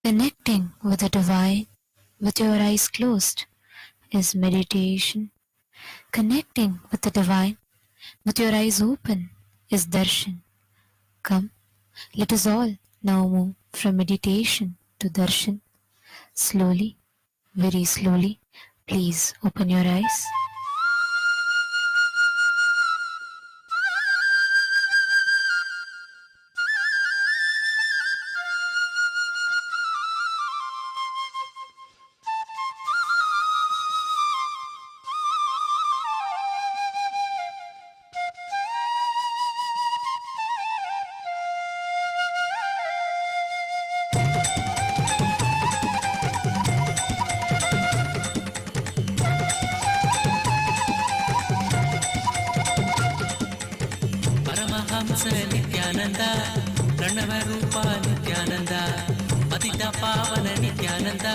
Connecting with the divine with your eyes closed is meditation. Connecting with the divine with your eyes open is darshan. Come, let us all now move from meditation to darshan. Slowly, very slowly, please open your eyes. Nithyananda ಪ್ರಣವ ರೂಪ ನಿತ್ಯಾನಂದ ಪತಿತ ಪಾವನ ನಿತ್ಯಾನಂದ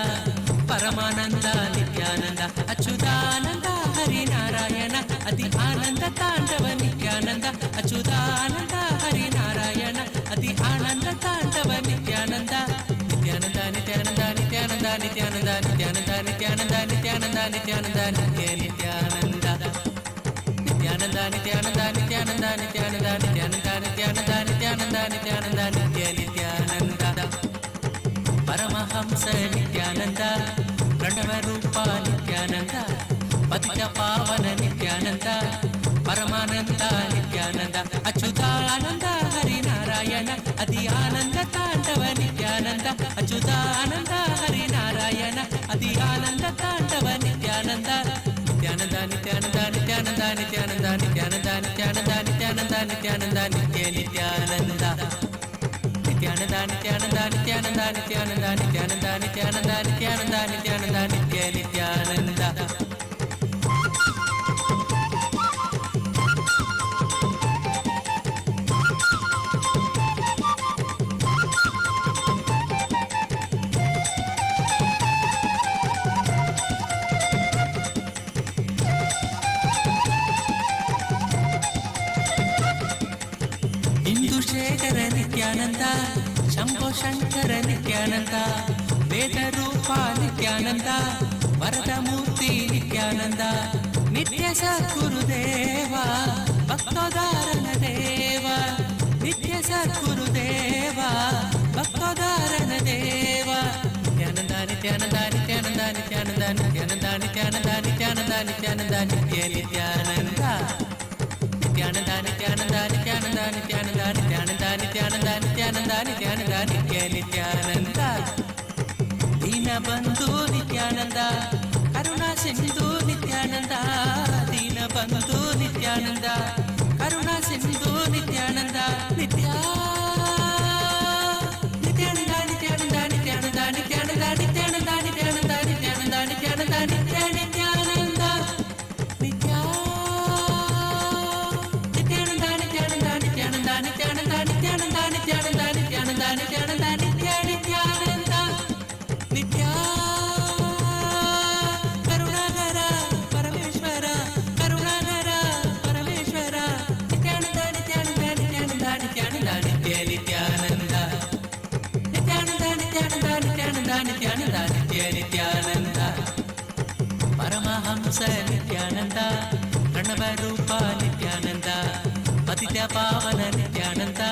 ಪರಮಾನಂದ ನಿತ್ಯಾನಂದ ಅಚ್ಯುತಾನಂದ ಹರಿನಾರಾಯಣ ಅತಿ ಆನಂದ ತಾಂಡವ ನಿತ್ಯಾನಂದ ಅಚ್ಯುತಾನಂದ ಹರಿನಾರಾಯಣ ಅತಿ ಆನಂದ ತಾಂಡವ ನಿತ್ಯಾನಂದ ನಿತ್ಯಾನಂದ ನಿತ್ಯಾನಂದ ನಿತ್ಯಾನಂದ ನಿತ್ಯಾನಂದ ನಿತ್ಯಾನಂದ ನಿತ್ಯಾನಂದ ನಿತ್ಯಾನಂದ ನಿತ್ಯಾನಂದ ನಿತ್ಯ ನಿತ್ಯಾನಂದ ನಿತ್ಯಾನಂದ ನಿತ್ಯಾನಂದ ನಿತ್ಯಾನಂದ ನಿತ್ಯಾನಂದ ನಿತ್ಯಾನಂದ ನಿತ್ಯಾನಂದ ನಿತ್ಯಾನಂದ ನಿತ್ಯಾನಂದ ನಿತ್ಯ ನಿತ್ಯಾನಂದ ಪರಮಹಂಸ ನಿತ್ಯಾನಂದ ಪ್ರಣವ ರೂಪ ನಿತ್ಯಾನಂದ ಪತಿತ ಪಾವನ ನಿತ್ಯಾನಂದ ಪರಮಾನಂದ ನಿತ್ಯಾನಂದ ಅಚ್ಯುತಾನಂದ ಹರಿನಾರಾಯಣ ಅತಿ ಆನಂದ ತಾಂಡವ ನಿತ್ಯಾನಂದ ಅಚ್ಯುತಾನಂದ ಹರಿನಾರಾಯಣ ಅತಿ ಆನಂದ ತಾಂಡವ ನಿತ್ಯಾನಂದ ನಿತ್ಯಾನಂದ ನಿತ್ಯಾನಂದ ನಿತ್ಯಾನಂದ ನಿತ್ಯಾನಂದ ನಿತ್ಯಾನಂದ ನಿತ್ಯಾನಂದ ನಿತ್ಯಾನಂದ ನಿತ್ಯಾನಂದ ನಿತ್ಯ ನಿತ್ಯಾನಂದ ನಿತ್ಯಾನಂದ ನಿತ್ಯಾನಂದ ನಿತ್ಯಾನಂದ ನಿತ್ಯಾನಂದ ನಿತ್ಯಾನಂದ ನಿತ್ಯಾನಂದ ನಿತ್ಯಾನಂದ ನಿತ್ಯಾನಂದ ನಿತ್ಯ ನಿತ್ಯಾನಂದ ಶೇಖರ ನಿತ್ಯಾನಂದ ಶಂಭೋ ಶಂಕರ ನಿತ್ಯಾನಂದ ವೇದ ರೂಪ ನಿತ್ಯಾನಂದ ವರದ ಮೂರ್ತಿ ನಿತ್ಯಾನಂದ ನಿತ್ಯ ಸದ್ಗುರುದೇವ ಭಕ್ತೋದಾರನ ದೇವ ನಿತ್ಯ ಸದ್ಗುರುದೇವ ಭಕ್ತೋದಾರನ ದೇವ ನಿತ್ಯಾನಂದ ನಿತ್ಯಾನಂದ ನಿತ್ಯಾನಂದ ನಿತ್ಯಾನಂದ ನಿತ್ಯಾನಂದ ನಿತ್ಯಾನಂದ ನಿತ್ಯಾನಂದ ನಿತ್ಯಾನಂದ ನಿತ್ಯ ನಿತ್ಯಾನಂದ ನಿತ್ಯಾನಂದ ನಿತ್ಯಾನಂದ ನಿತ್ಯಾನಂದ ನಿತ್ಯಾನಂದ ನಿತ್ಯಾನಂದ ನಿತ್ಯಾನಂದ ನಿತ್ಯಾನಂದ ನಿತ್ಯಾನಂದ ನಿತ್ಯ ನಿತ್ಯಾನಂದ ದೀನಬಂಧು ನಿತ್ಯಾನಂದ ಕರುಣಾ ಸಿಂಧು ನಿತ್ಯಾನಂದ ದೀನಬಂಧು ನಿತ್ಯಾನಂದ ಕರುಣಾ ಸಿಂಧು ನಿತ್ಯಾನಂದ ನಿತ್ಯಾನಂದ ನಿತ್ಯಾನಂದ ನಿತ್ಯಾನಂದ ನಿತ್ಯಾನಂದ ನಿತ್ಯಾನಂದ ನಿತ್ಯಾನಂದ ನಿತ್ಯಾನಂದ ನಿತ್ಯಾನಂದ ನಿತ್ಯ ನಿತ್ಯಾನಂದ ನಿತ್ಯಾನಂದ ನಿತ್ಯಾನಂದ ನಿತ್ಯಾನಂದ ನಿತ್ಯಾನಂದ ನಿತ್ಯಾನಂದ ನಿತ್ಯ ನಿತ್ಯಾನಂದ ನಿತ್ಯ ಕರುಣಾಕರ ಪರಮೇಶ್ವರ ಕರುಣಾಕರ ಪರಮೇಶ್ವರ ನಿತ್ಯಾನಂದ ನಿತ್ಯಾನಂದ ನಿತ್ಯಾನಂದ ನಿತ್ಯಾನಂದ ನಿತ್ಯ ನಿತ್ಯಾನಂದ ನಿತ್ಯಾನಂದ ನಿತ್ಯಾನಂದ ನಿತ್ಯಾನಂದ ನಿತ್ಯಾನಂದ ನಿತ್ಯ ನಿತ್ಯಾನಂದ ಪರಮಹಂಸ ನಿತ್ಯಾನಂದ ಪ್ರಣವ ರೂಪ ನಿತ್ಯಾನಂದ ಪತಿತ ಪಾವನ ನಿತ್ಯಾನಂದ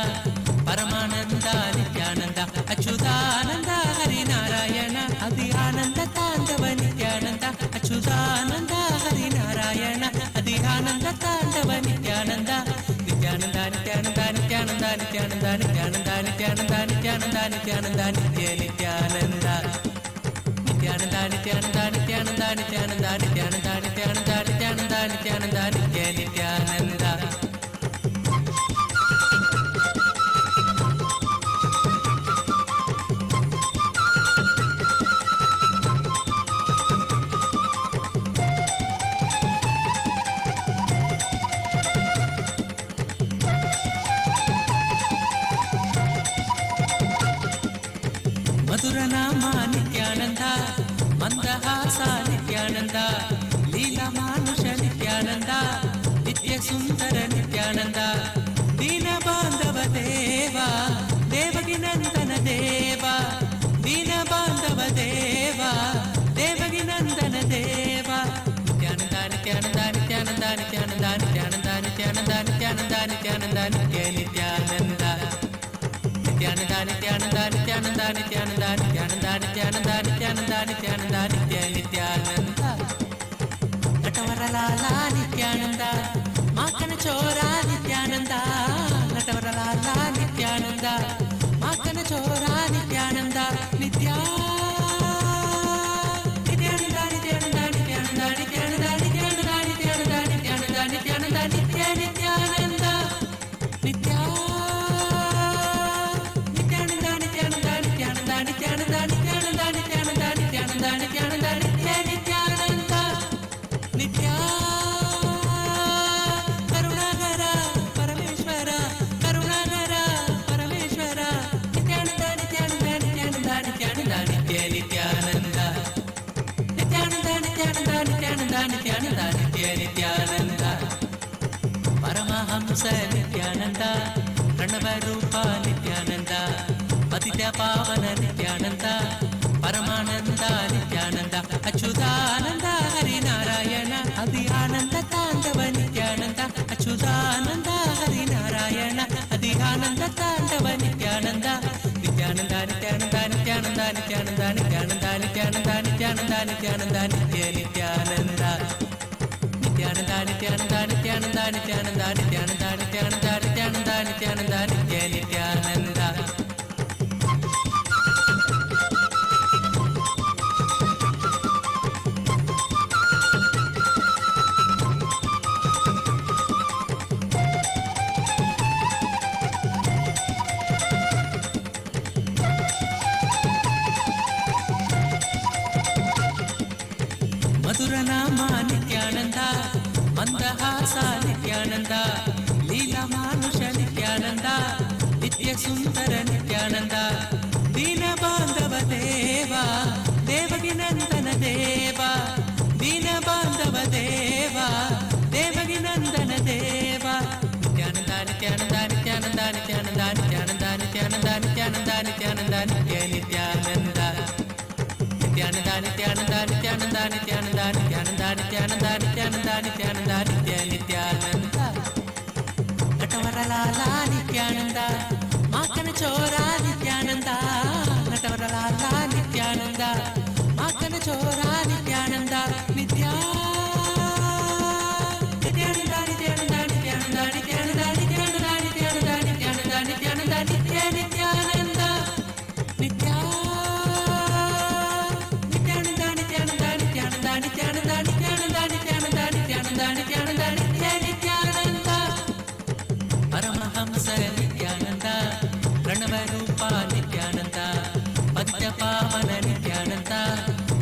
ಪರಮಾನಂದ ನಿತ್ಯಾನಂದ ಅಚ್ಯುತಾನಂದ ಹರಿನಾರಾಯಣ ಅತಿ ಆನಂದ ತಾಂಡವ ನಿತ್ಯಾನಂದ ಅಚ್ಯುತಾನಂದ ಹರಿನಾರಾಯಣ ಅತಿ ಆನಂದ ತಾಂಡವ ನಿತ್ಯಾನಂದ ನಿತ್ಯಾನಂದ ನಿತ್ಯಾನಂದ ನಿತ್ಯಾನಂದ ನಿತ್ಯಾನಂದ ನಿತ್ಯಾನಂದ ನಿತ್ಯಾನಂದ ನಿತ್ಯಾನಂದ ನಿತ್ಯಾನಂದ ನಿತ್ಯ ನಿತ್ಯಾನಂದ ನಿತ್ಯಾನಂದ ನಿತ್ಯಾನಂದ ನಿತ್ಯಾನಂದ ನಿತ್ಯಾನಂದ ನಿತ್ಯಾನಂದ ನಿತ್ಯಾನಂದ ನಿತ್ಯಾನಂದ ನಿತ್ಯಾನಂದ ನಿತ್ಯ ನಿತ್ಯಾನಂದ ಮಧುರನಾಮ ನಿತ್ಯಾನಂದ ಮಂದಹಾಸ ನಿತ್ಯಾನಂದ ಲೀಲಾ ಮಾನುಷ ನಿತ್ಯಾನಂದ ನಿತ್ಯ ಸುಂದರ ನಿತ್ಯಾನಂದ ದೀನ ಬಾಂಧವ ದೇವ ದೇವಗಿ ನಂದನ ದೇವ ದೀನ Nithyananda Nithyananda Nithyananda Nithyananda Nithyananda Nithyananda Nithyananda Nithyananda Nithyananda Natavaralala Nithyananda Makana Chora Nithyananda Natavaralala Nithyananda Makana Chora Nithyananda Nithyananda Nithyananda Nithyananda Nithyananda Nithyananda Nithyananda Nithyananda Nithyananda Nithyananda Nithya Nithyananda Nithyananda Nithyananda Nithyananda Nithyananda Nithyananda Nithyananda Nithyananda Nithyananda Nithya Karunagara Parameshwara Karunagara Parameshwara Nithyananda Nithyananda Nithyananda Nithyananda Nithyananda Nithyananda Nithyananda Nithyananda Nithyananda Nithyananda Paramahamsa Nithyananda Pranavarupa Nithyananda Patitya Pavana Nithyananda Paramananda Nithyananda Achyutananda Harinarayana Adhyananda Tandava Nithyananda Achyutananda Harinarayana Adhyananda Tandava Nithyananda Nithyananda Nithyananda Nithyananda Nithyananda Nithyananda Nithyananda Nithyananda Nithyananda Nithyananda Nithyananda Nithyananda Nithyananda Nithyananda Nithyananda Nithyananda Nithyananda Nithyananda Nithyananda Madhuranama Nithyananda Mandahasa Nithyananda Leela Manusha Nithyananda Nitya Sundara Nithyananda Dina Bandhava Deva Devaki Nandana Deva Dina Bandhava Deva Devaki Nandana Deva Nithyananda Nithyananda Nithyananda Nithyananda Nithyananda Nithyananda Nithyananda Nithyananda Nithyananda Nithyananda Nithyananda Nithyananda Nithyananda Nithyananda Nithyananda Nithyananda Nithyananda Nithyananda Natavaralala Nithyananda Makana Chora Nithyananda Natavaralala Nithyananda Makana Chora Nithyananda Nithyananda Nithyananda Nithyananda Nithyananda Nithyananda Nithyananda Nithyananda Nithyananda Nithyananda Nithya Nithyananda Nithyananda Nithyananda Nithyananda Nithyananda Nithyananda Paramahamsa Nithyananda Pranavarupa Nithyananda Patitya Pavana Nithyananda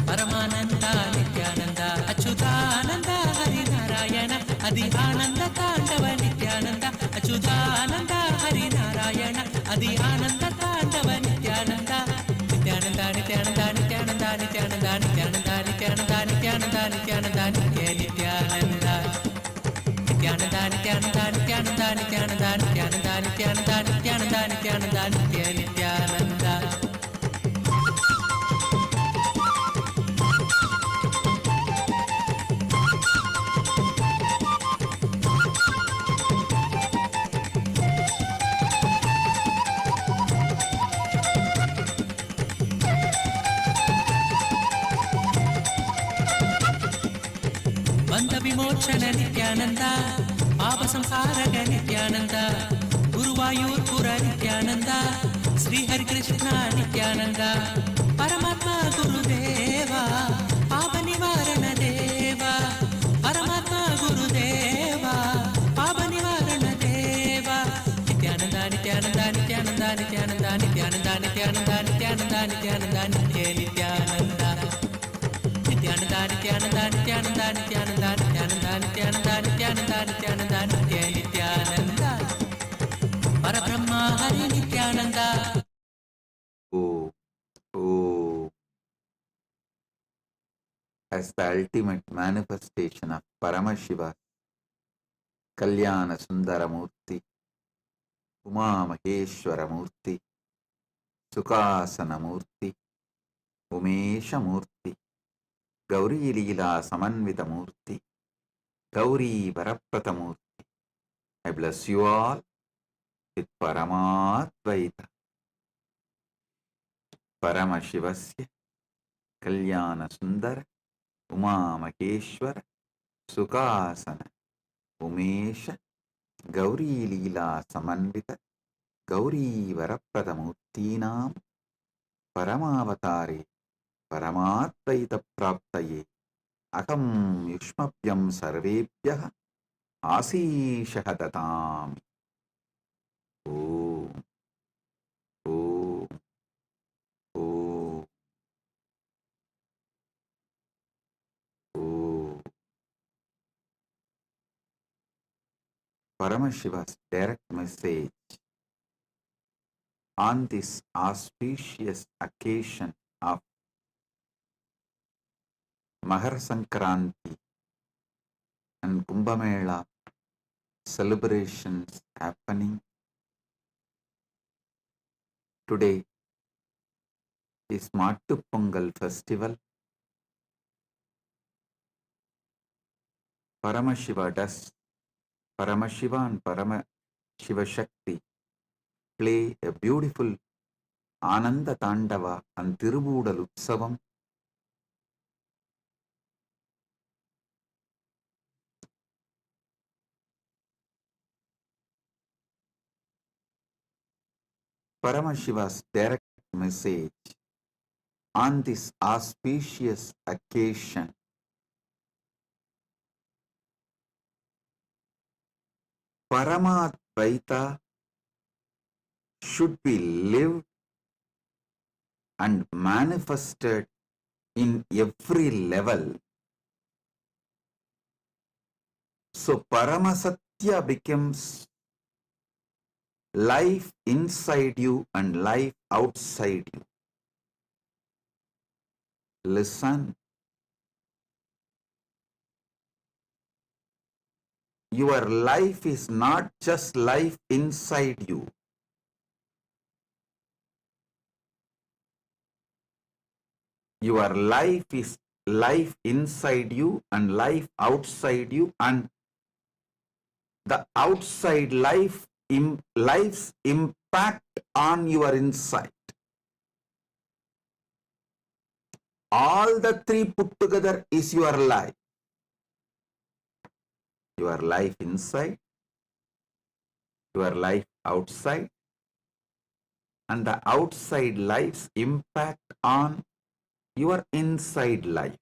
Paramananda Nithyananda Achyutananda Harinarayana Adhyananda Tandava Nithyananda Achyutananda Harinarayana Adhyananda Tandava Nithyananda Nithyananda Nithyananda Nithyananda Nithyananda Nithyananda Nithyananda Nithyananda Nithyananda Nithyananda Nithyananda Nithyananda Nithyananda Nithyananda Nithyananda Nithyananda Nithyananda Nithyananda Nithyananda Bandha Vimochana Nithyananda Papa Samsaraga Nithyananda Guruvayurpura Nithyananda Sri Hari Krishna Nithyananda Paramatma Gurudeva Papa Nivarana Deva Paramatma Gurudeva Papa Nivarana Deva Nithyananda Nithyananda Nithyananda Nithyananda Nithyananda Nithyananda Nithyananda Nithyananda Nithyananda Nithyananda Nithyananda Nithyananda Nithyananda Nithyananda Nithyananda Nithyananda Nithyananda Nithyananda Parabrahma Hari Nithyananda Oh, oh, as the ultimate manifestation of Paramashiva, Kalyana Sundaramurti, Uma Maheshwaramurti, Sukhasanamurti, Umeshamurti, Gauri Leela Samanvitamurti, Gauri Varapratamurti. I bless you all with Paramadvaita. Paramashivasya Kalyana Sundara Uma Maheshwara Sukasana Umesha Gauri Leela Samanvita Gauri Varapradamutinam Paramavatare Paramatvaita Praptaye Aham Yushmapyam Sarvebhyah Asishah Datam. Om, Om, Om, Om. Paramashiva's direct message on this auspicious occasion of Mahar Sankranti and Kumbh Mela celebrations happening today is Mattu Pongal festival. Paramashiva and Paramashiva Shakti play a beautiful Ananda Tandava and Tirubudal Utsavam. Paramashiva's direct message on this auspicious occasion. Paramadvaita should be lived and manifested in every level. So Paramasatya becomes life inside you and life outside you. Listen. Your life is not just life inside you. Your life is life inside you and life outside you, and the outside life's impact on your inside. All the three put together is your life. Your life inside, your life outside, and the outside life's impact on your inside life.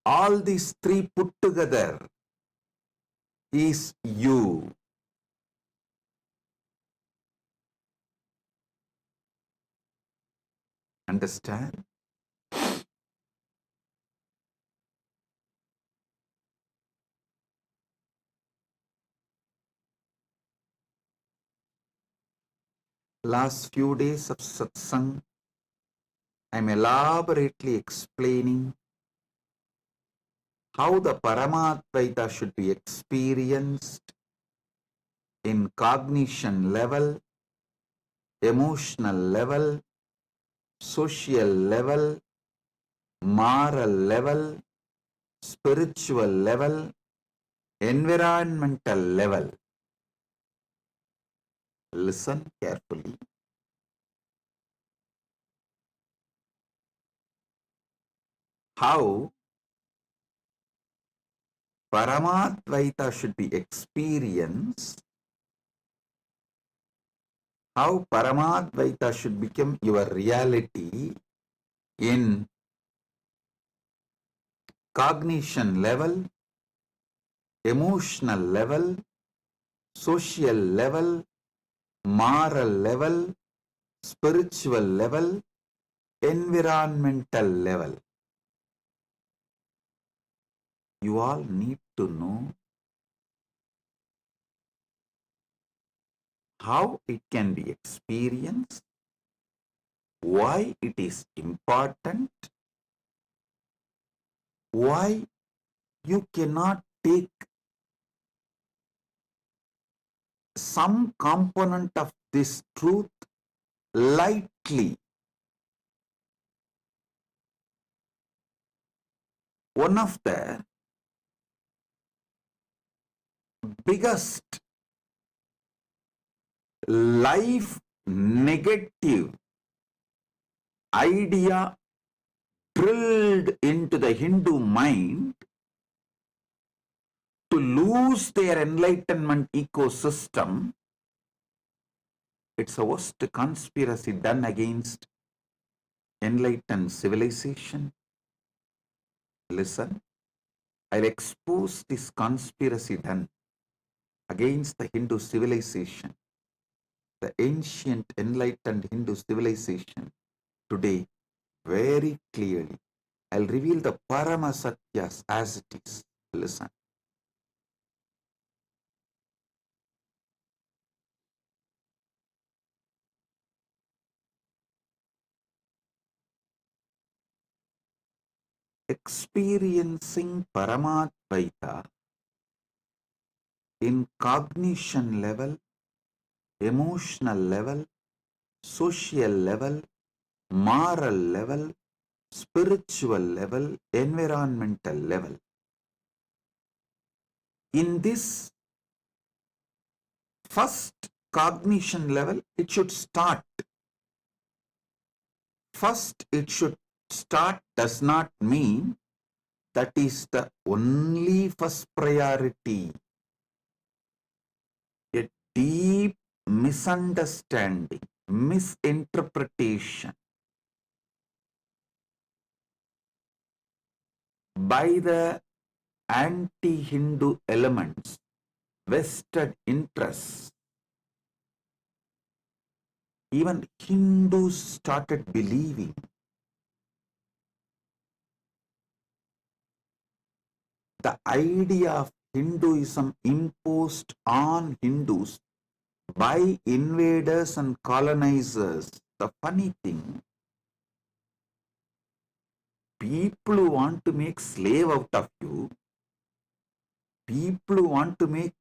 All these three put together is you. Understand? Last few days of satsang, I'm elaborately explaining how the Paramadvaita should be experienced in cognition level, emotional level, social level, moral level, spiritual level, environmental level. Listen carefully. How Paramadvaita should be experienced, how Paramadvaita should become your reality in cognition level, emotional level, social level, moral level, spiritual level, environmental level. You all need to know how it can be experienced, why it is important, why you cannot take some component of this truth lightly. One of the biggest life negative idea drilled into the Hindu mind to lose their enlightenment ecosystem. It's a worst conspiracy done against enlightened civilization. Listen, I'll expose this conspiracy done against the Hindu civilization, the ancient enlightened Hindu civilization today very clearly. I'll reveal the Parama Satyas as it is. Listen. Experiencing Paramadvaita in cognition level, emotional level, social level, moral level, spiritual level, environmental level. In this first cognition level, it should start. First, it should start does not mean that is the only first priority. A deep misunderstanding, misinterpretation by the anti-Hindu elements, vested interests. Even Hindus started believing the idea of Hinduism imposed on Hindus by invaders and colonizers. The funny thing, people who want to make slave out of you, people who want to make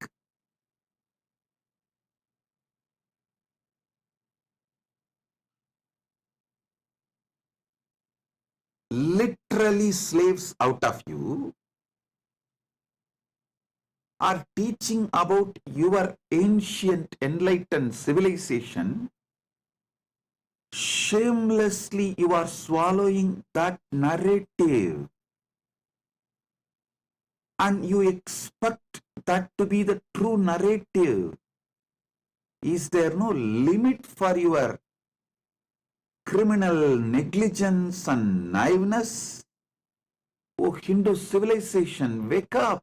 literally slaves out of you, are teaching about your ancient enlightened civilization. Shamelessly you are swallowing that narrative and you expect that to be the true narrative. Is there no limit for your criminal negligence and naiveness? Oh, Hindu civilization, wake up.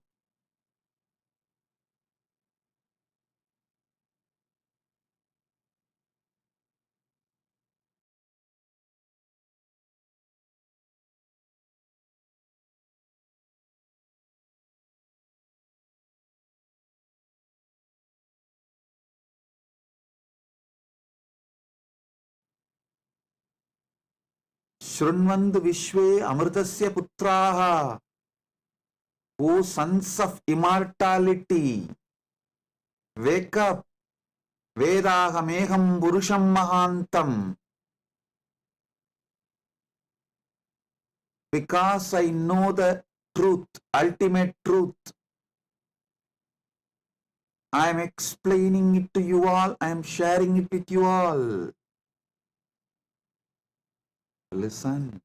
Shrunvandu Vishwe Amritasya Putraha. O sons of immortality, wake up. Vedahameham Purusham Mahantam. Because I know the truth, ultimate truth. I am explaining it to you all. I am sharing it with you all. Listen.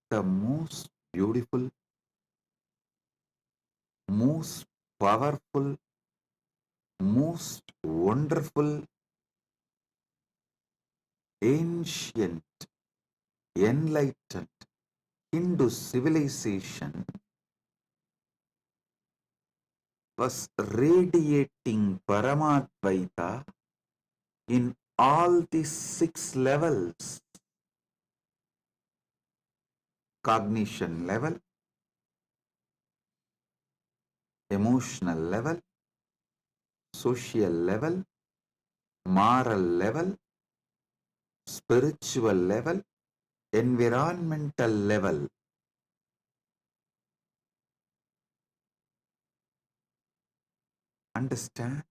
The most beautiful, most powerful, most wonderful, ancient, enlightened Hindu civilization was radiating Paramadvaita in all these 6 levels. Cognition level, emotional level, social level, moral level, spiritual level, environmental level. Understand?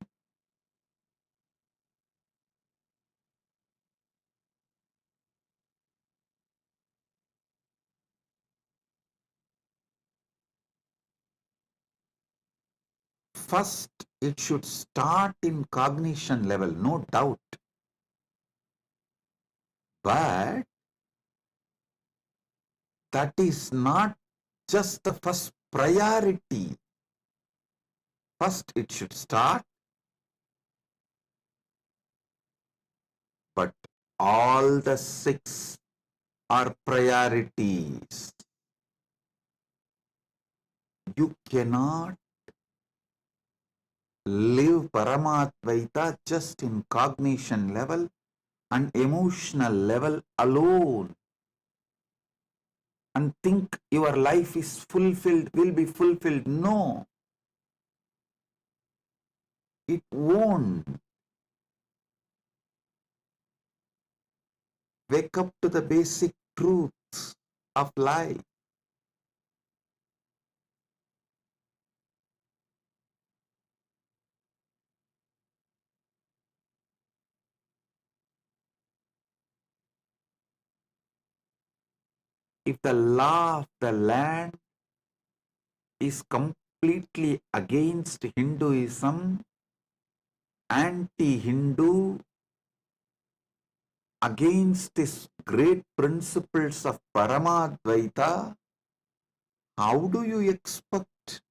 First, it should start in cognition level, no doubt. But that is not just the first priority. First, it should start, but all the six are priorities. You cannot live Paramadvaita just in cognition level and emotional level alone and think your life is fulfilled, will be fulfilled. No, it won't. Wake up to the basic truths of life. If the law of the land is completely against Hinduism, anti-Hindu, against these great principles of Paramadvaita, how do you expect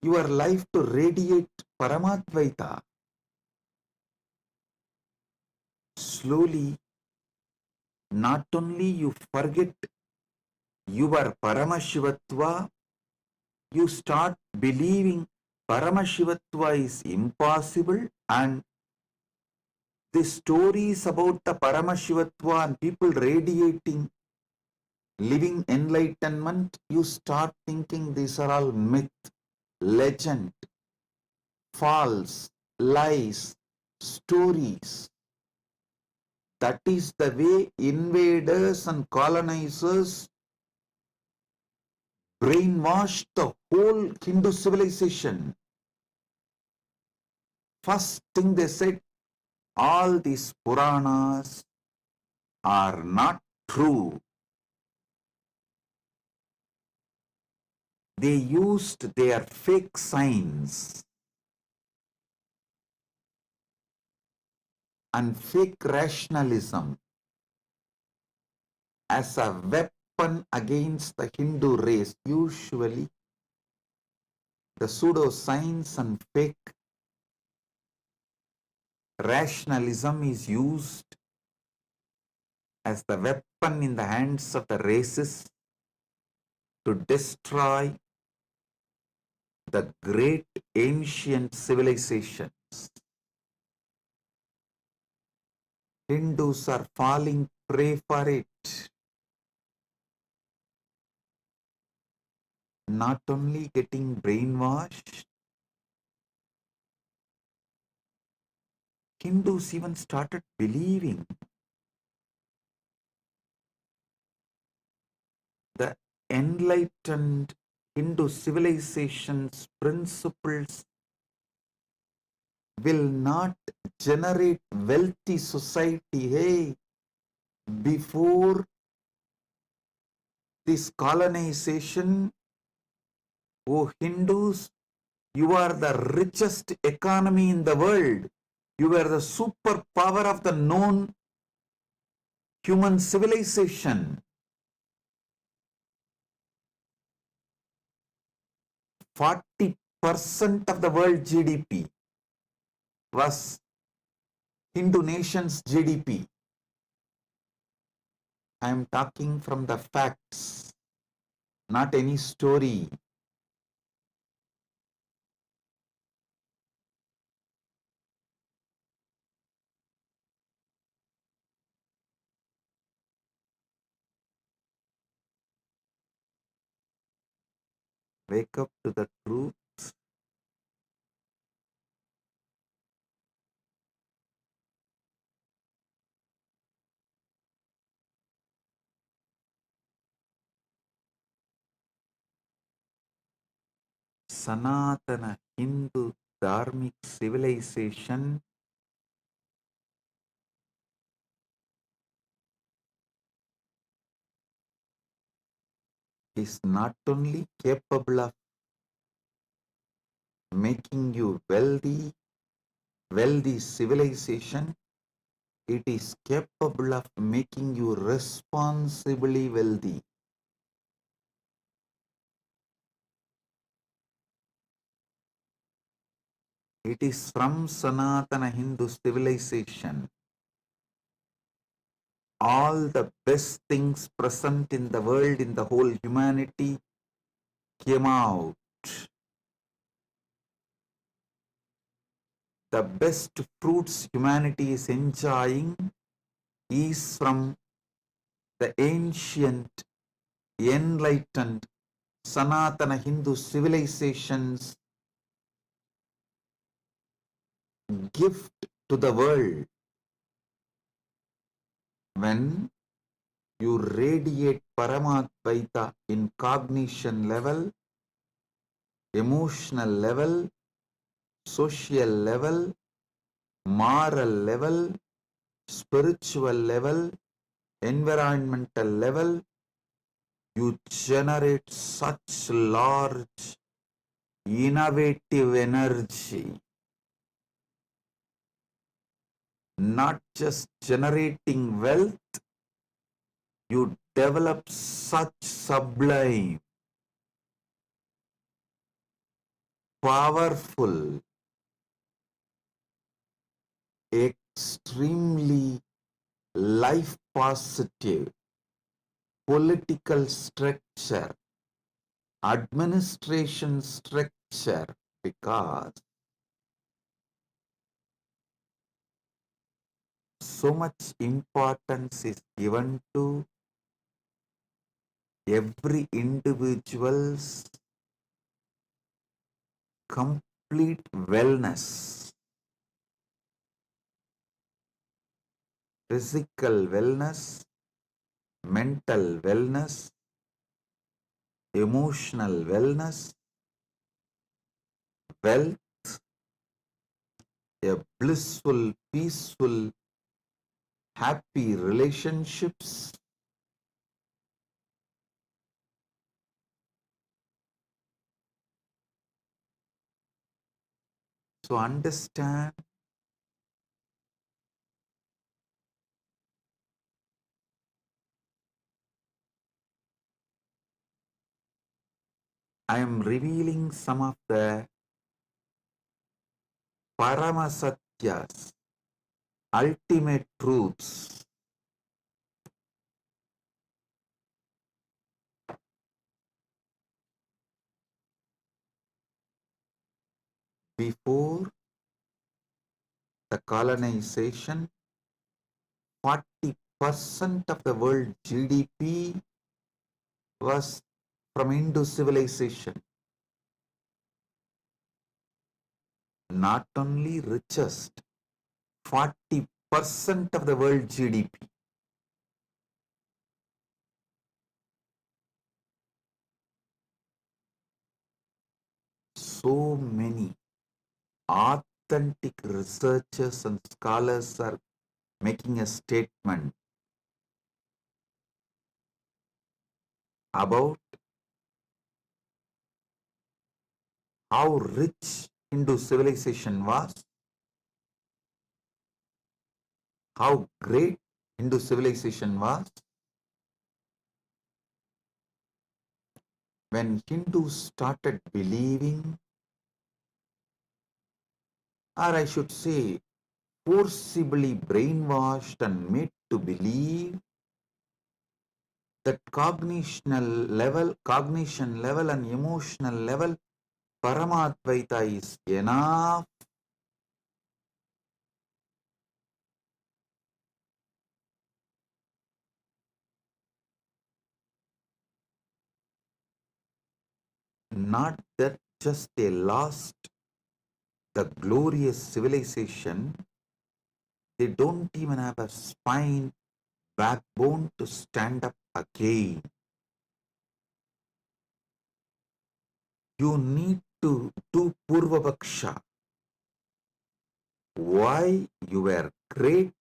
your life to radiate Paramadvaita? Slowly, not only you forget your Paramashivatva, you start believing Paramashivatva is impossible, and the stories about the Paramashivatva and people radiating living enlightenment, you start thinking these are all myth, legend, false, lies, stories. That is the way invaders and colonizers brainwashed the whole Hindu civilization. First thing they said, all these Puranas are not true. They used their fake science and fake rationalism as a weapon against the Hindu race. Usually, the pseudoscience and fake rationalism is used as the weapon in the hands of the races to destroy the great ancient civilizations. Hindus are falling prey for it. Not only getting brainwashed, Hindus even started believing the enlightened Hindu civilization's principles will not generate wealthy society. Hey, before this colonization, oh Hindus, you are the richest economy in the world. You were the superpower of the known human civilization. 40% of the world GDP was Hindu nation's GDP. I am talking from the facts, not any story. Wake up to the truth. Sanatana Hindu Dharmic civilization is not only capable of making you wealthy civilization, it is capable of making you responsibly wealthy. It is from Sanatana Hindu civilization. All the best things present in the world, in the whole humanity, came out. The best fruits humanity is enjoying is from the ancient, enlightened, Sanatana Hindu civilization's gift to the world. When you radiate Paramadvaita in cognition level, emotional level, social level, moral level, spiritual level, environmental level, you generate such large, innovative energy. Not just generating wealth, you develop such sublime, powerful, extremely life positive political structure, administration structure, because so much importance is given to every individual's complete wellness, physical wellness, mental wellness, emotional wellness, wealth, a blissful, peaceful, happy relationships. So understand, I am revealing some of the Paramasatyas, ultimate truths. Before the colonization, 40% of the world GDP was from Hindu civilization. Not only richest, 40% of the world GDP. So many authentic researchers and scholars are making a statement about how rich Hindu civilization was, how great Hindu civilization was, when Hindus started believing, or I should say, forcibly brainwashed and made to believe that cognition level and emotional level, Paramadvaita is enough. Not that just they lost the glorious civilization, they don't even have a spine, backbone to stand up again. You need to do Purvapaksha. Why you were great,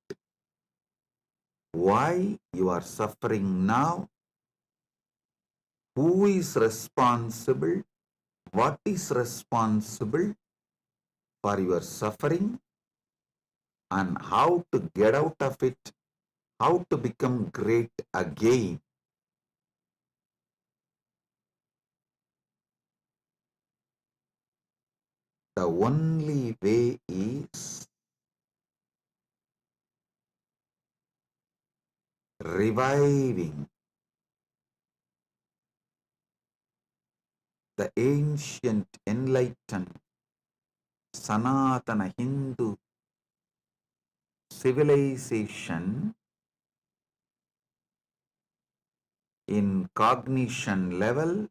why you are suffering now, who is responsible, what is responsible for your suffering, and how to get out of it, how to become great again. The only way is reviving the ancient enlightened Sanatana Hindu civilization in cognition level,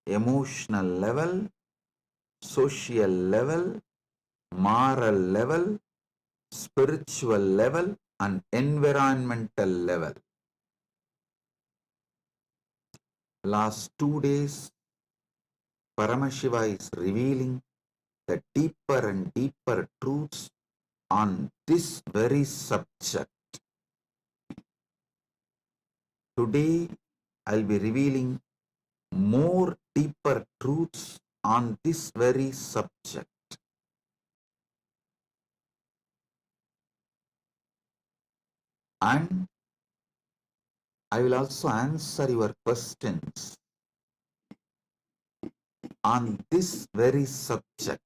emotional level, social level, moral level, spiritual level, and environmental level. Last 2 days, Paramashiva is revealing the deeper and deeper truths on this very subject. Today, I'll be revealing more deeper truths on this very subject. And I will also answer your questions on this very subject.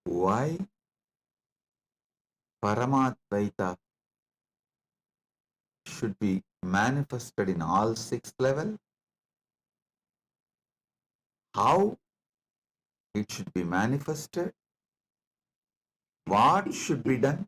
Why Paramadvaita should be manifested in all 6 levels, how it should be manifested, what should be done.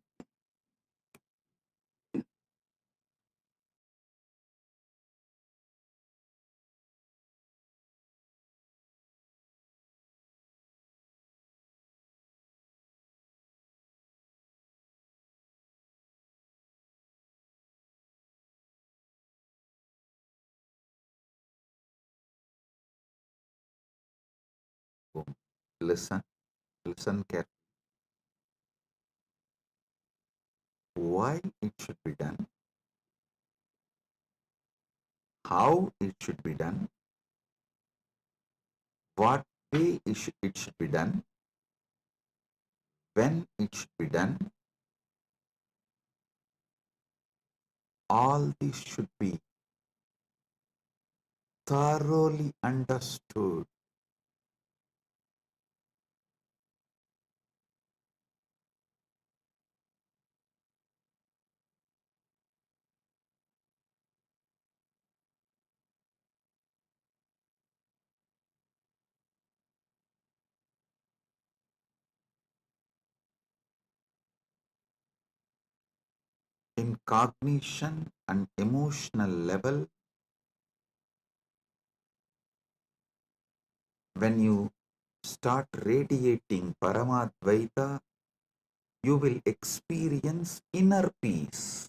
Listen, listen carefully. Why it should be done, how it should be done, what way it should be done, when it should be done. All this should be thoroughly understood. In cognition and emotional level, when you start radiating Paramadvaita, you will experience inner peace.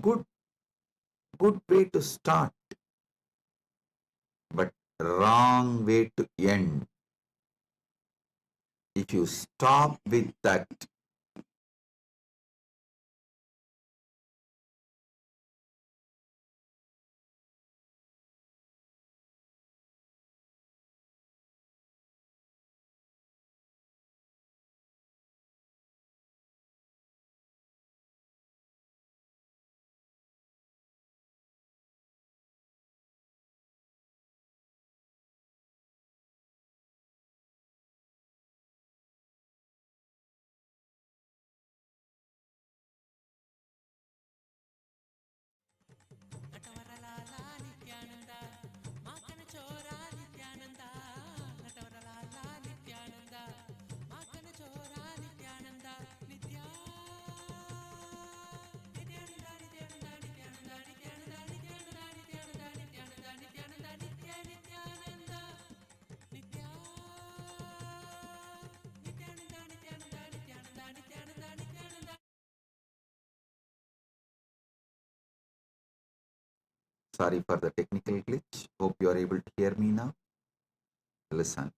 Good, good way to start, but wrong way to end. If you stop with that Sorry for the technical glitch. Hope you are able to hear me now. Listen.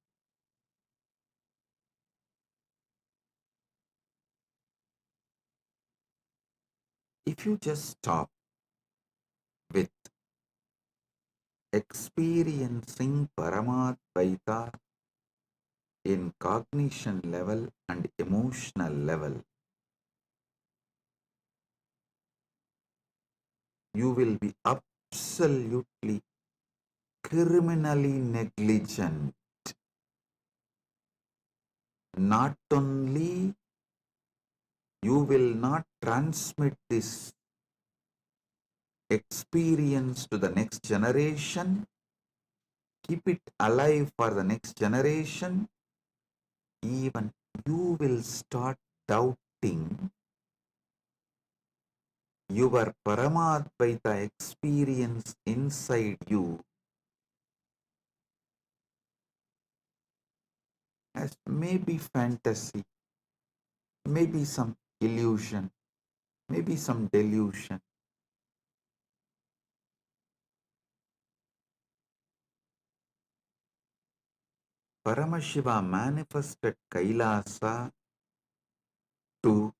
If you just stop with experiencing Paramadvaita in cognition level and emotional level, you will be absolutely criminally negligent. Not only you will not transmit this experience to the next generation, keep it alive for the next generation, even you will start doubting your Paramadvaita experience inside you as maybe fantasy, maybe some illusion, maybe some delusion. Paramashiva manifested Kailasa to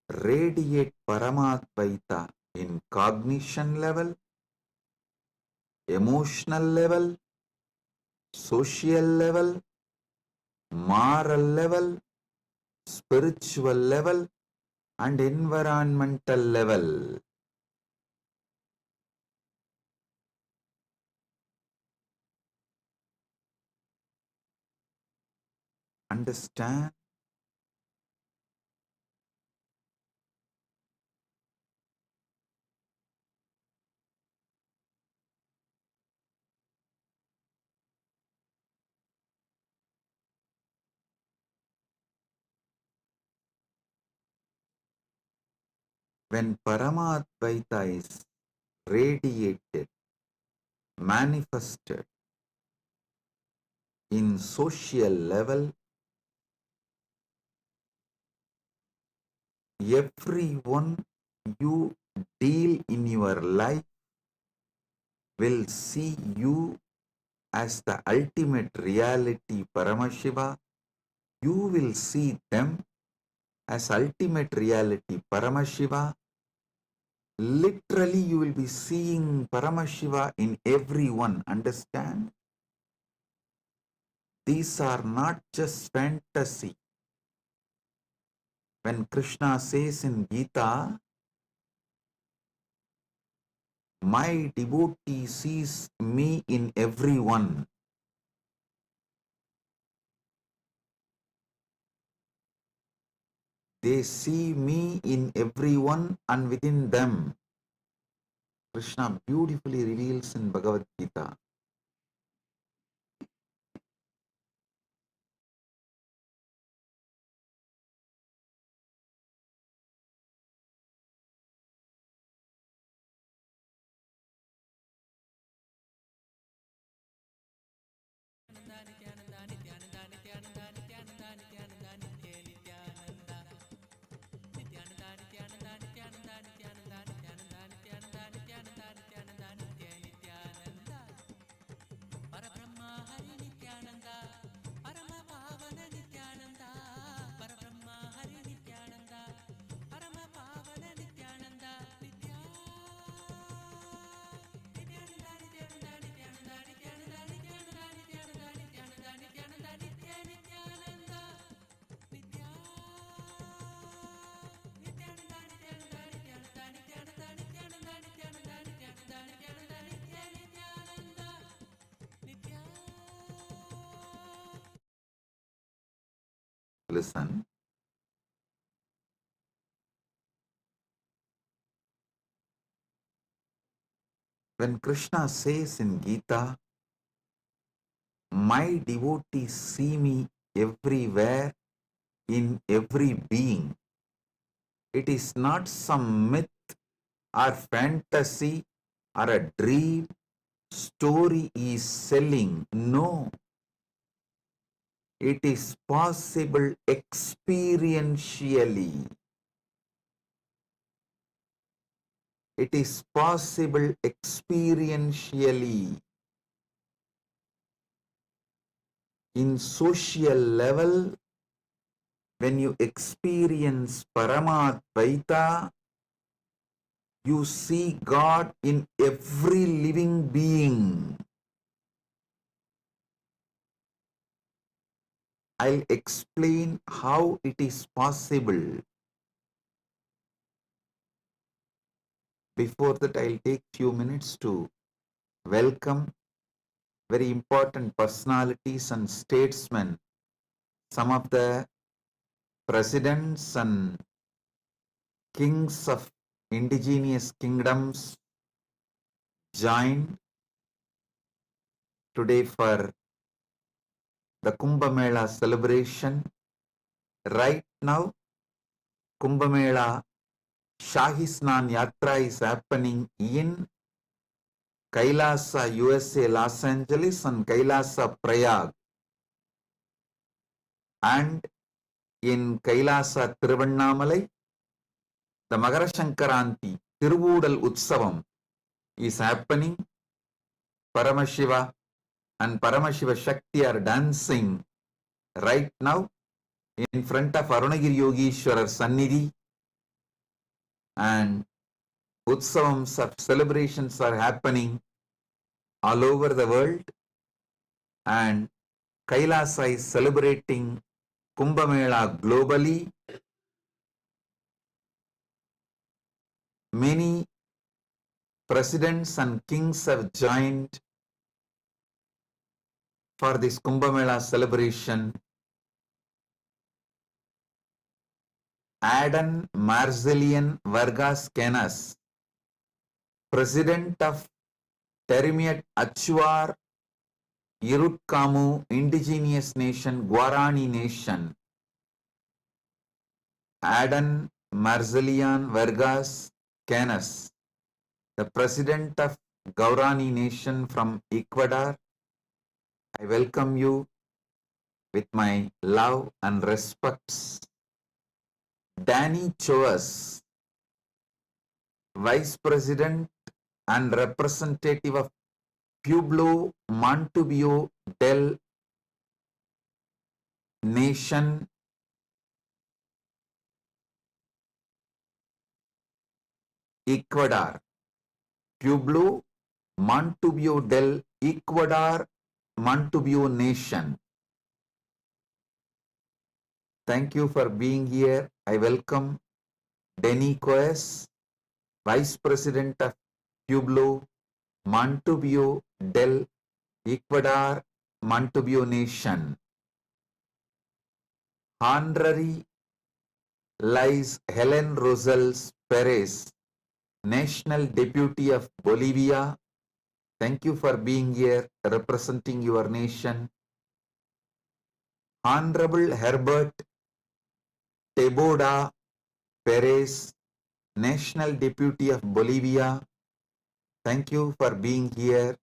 radiate Paramadvaita in cognition level, emotional level, social level, moral level, spiritual level, and environmental level. Understand? When Paramadvaita is radiated, manifested in social level, everyone you deal in your life will see you as the ultimate reality Paramashiva. You will see them as ultimate reality Paramashiva. Literally, you will be seeing Paramashiva in everyone. Understand? These are not just fantasy. When Krishna says in Gita, my devotee sees me in everyone. They see me in everyone and within them. Krishna beautifully reveals in Bhagavad Gita. Listen, when Krishna says in Gita, my devotees see me everywhere in every being, it is not some myth or fantasy or a dream story is selling. No, it is possible experientially. It is possible experientially. In social level, when you experience Paramadvaita, you see God in every living being. I'll explain how it is possible. Before that, I'll take few minutes to welcome very important personalities and statesmen, some of the presidents and kings of indigenous kingdoms joined today for the Kumbh Mela celebration. Right now, Kumbh Mela Shahi Snan Yatra is happening in Kailasa, USA, Los Angeles, and Kailasa, Prayag. And in Kailasa, Tiruvannamalai, the Magara Shankaranti, Tiruvudal Utsavam is happening. Paramashiva and Paramashiva Shakti are dancing right now in front of Arunagiri Yogeshwarar Sannidhi, and Utsavams of celebrations are happening all over the world, and Kailasa is celebrating Kumbh Mela globally. Many presidents and kings have joined for this Kumbh Mela celebration. Adan Marzelian Vargas Canas, President of Terimiat Achuar Irutkamu Indigenous Nation, Guarani Nation. Adan Marzelian Vargas Canas, the President of Guarani Nation from Ecuador. I welcome you with my love and respects. Danny Choas, Vice President and Representative of Pueblo Montubio del Nation, Ecuador. Pueblo Montubio del Ecuador, Montubio Nation. Thank you for being here. I welcome Denny Coes, Vice President of Pueblo Montubio del Ecuador, Montubio Nation. Honorary Lies Helen Rosales Perez, National Deputy of Bolivia. Thank you for being here, representing your nation. Honorable Herbert Teboda Perez, National Deputy of Bolivia. Thank you for being here,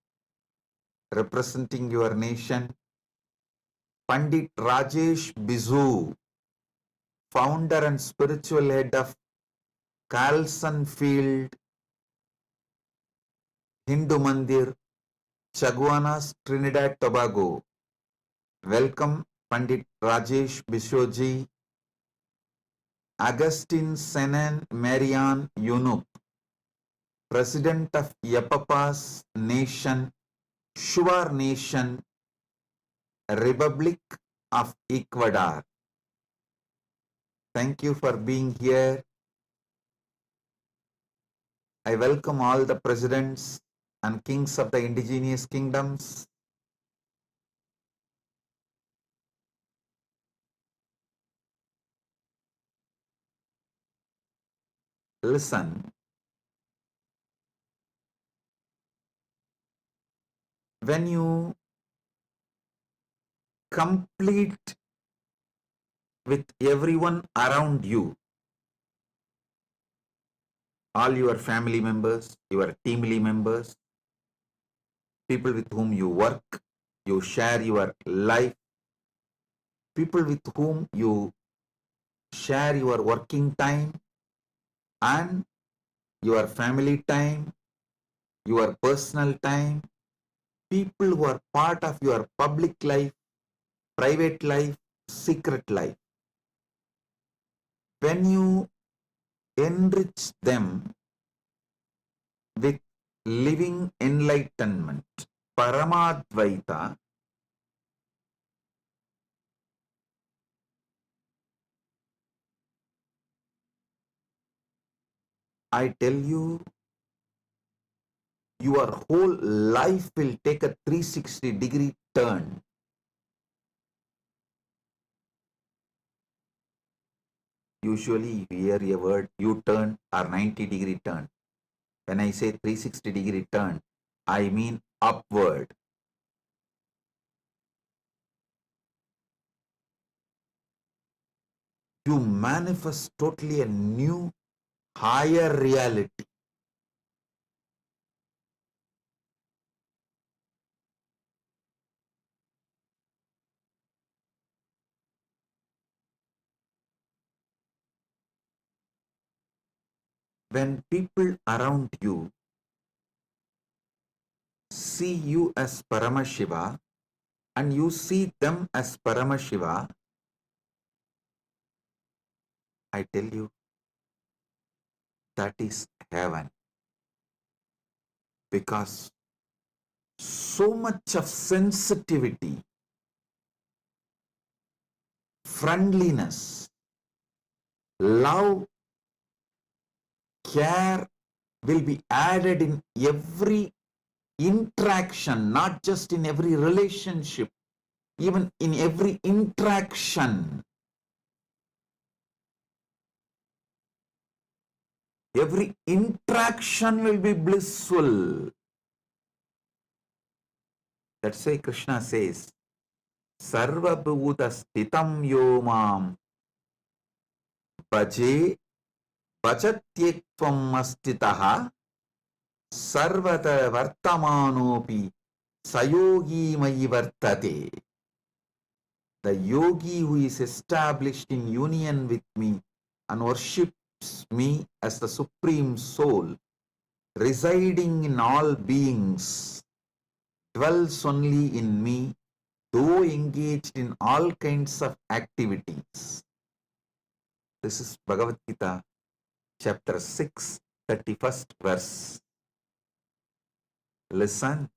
representing your nation. Pandit Rajesh Bizu, Founder and Spiritual Head of Carlson Field Hindu Mandir, Chaguanas, Trinidad, Tobago. Welcome, Pandit Rajesh Bishoji. Augustine Senan Marian Yunup, President of Yapapas Nation, Shuar Nation, Republic of Ecuador. Thank you for being here. I welcome all the presidents and kings of the indigenous kingdoms. Listen. When you complete with everyone around you, all your family members, your team members, people with whom you work, you share your life, people with whom you share your working time, and your family time, your personal time, people who are part of your public life, private life, secret life. When you enrich them with living enlightenment, Paramadvaita, I tell you, your whole life will take a 360-degree turn. Usually you hear a word U-turn or 90-degree turn. When I say 360-degree turn, I mean upward. You manifest totally a new, higher reality. When people around you see you as Paramashiva and you see them as Paramashiva, I tell you, that is heaven. Because so much of sensitivity, friendliness, love, care will be added in every interaction, not just in every relationship, even in every interaction. Every interaction will be blissful. That's why Krishna says, Sarva Bhuta Stitam Yomam Bhaje Bhajatyekvam Astitaha Sarvata Vartamanopi Sayogi Mayi Vartate. The yogi who is established in union with me and worships me as the Supreme Soul, residing in all beings, dwells only in me, though engaged in all kinds of activities. This is Bhagavad Gita, chapter 6, 31st verse. Listen.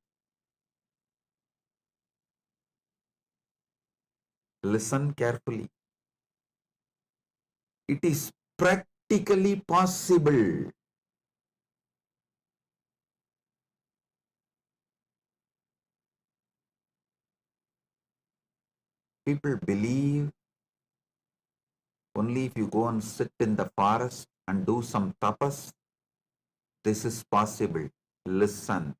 Listen carefully. It is practically possible. People believe only if you go and sit in the forest and do some tapas, this is possible. Listen.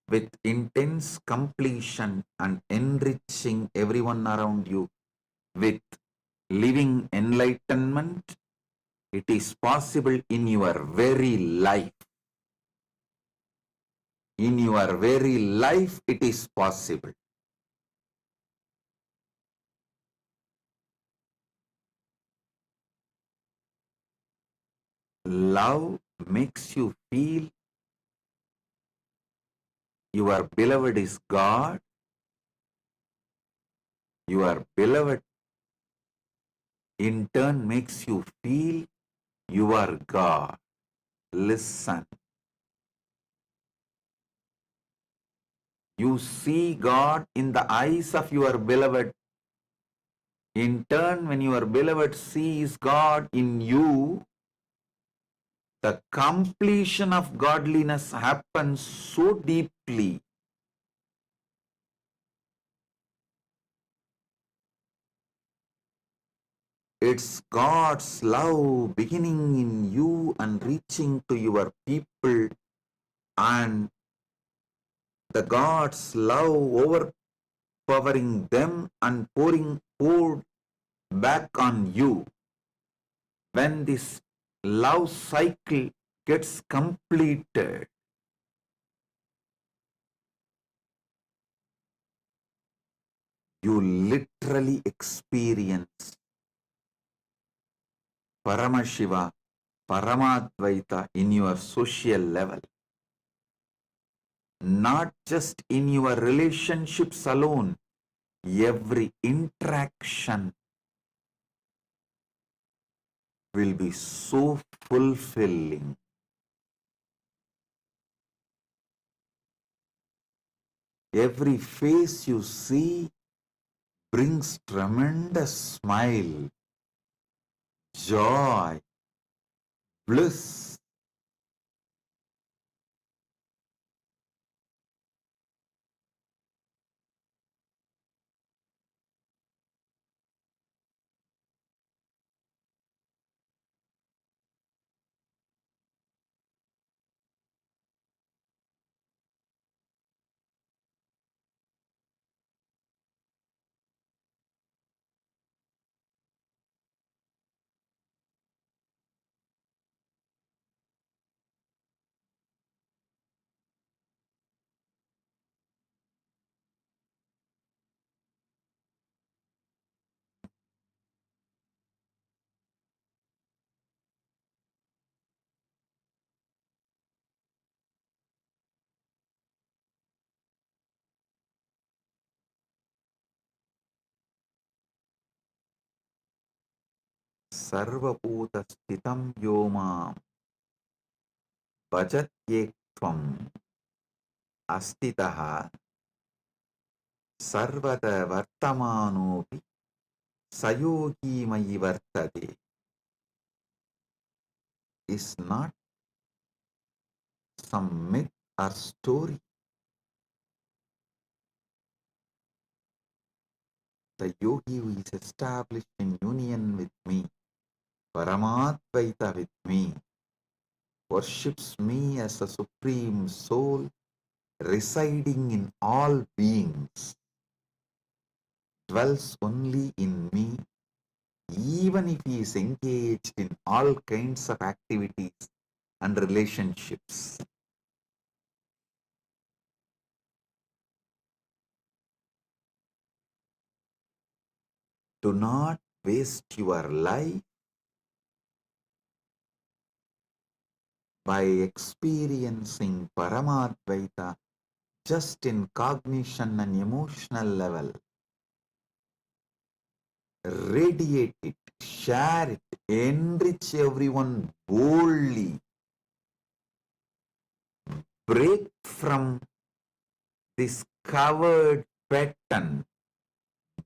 With intense completion and enriching everyone around you with living enlightenment, it is possible in your very life. In your very life, it is possible. Love makes you feel your beloved is God. Your beloved in turn makes you feel you are God. Listen. You see God in the eyes of your beloved. In turn, when your beloved sees God in you, the completion of godliness happens so deeply. It's God's love beginning in you and reaching to your people, and the God's love overpowering them and poured back on you. When this love cycle gets completed, you literally experience Paramashiva Paramadvaita in your social level, not just in your relationships alone. Every interaction will be so fulfilling. Every face you see brings tremendous smile, joy, bliss. Sarvabhuta sthitam yomam bhajatyekvam astitaha sarvata vartamanopi sayogi mayi vartade is not some myth or story. The yogi who is established in union with me, Paramadvaita with me, worships me as a supreme soul residing in all beings, dwells only in me, even if he is engaged in all kinds of activities and relationships. Do not waste your life by experiencing Paramadvaita just in cognition and emotional level. Radiate it, share it, enrich everyone boldly. Break from this covered pattern.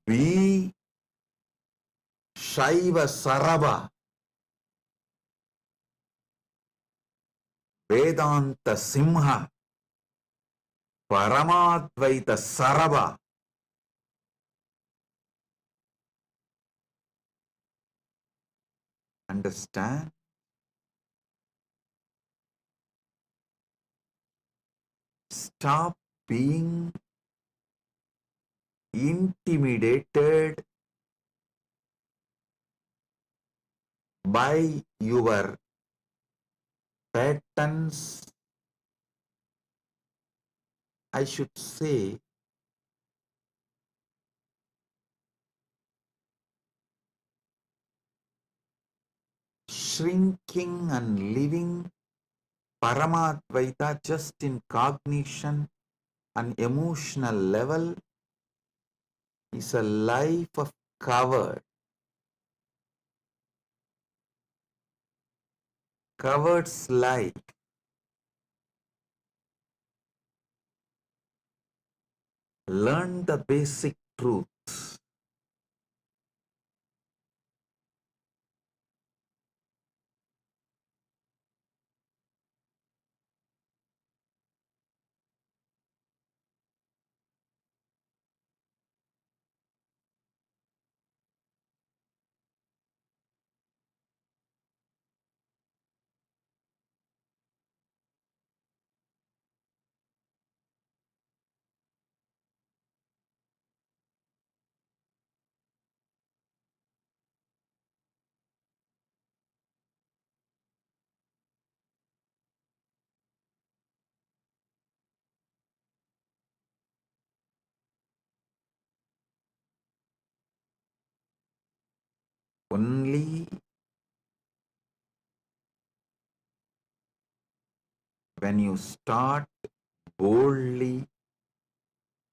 Be Shaiva Saraba, Vedanta Simha, Paramadvaita Saraba. Understand? Stop being intimidated by your patterns. I should say, shrinking and living Paramadvaita just in cognition and emotional level is a life of covered. Coward's life. Learn the basic truths. Only when you start boldly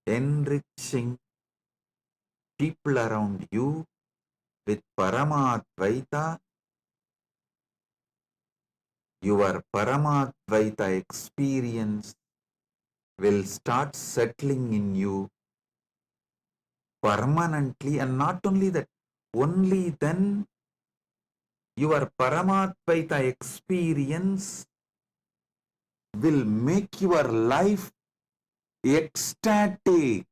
enriching people around you with Paramadvaita, your Paramadvaita experience will start settling in you permanently, and not only that, only then your Paramadvaita experience will make your life ecstatic.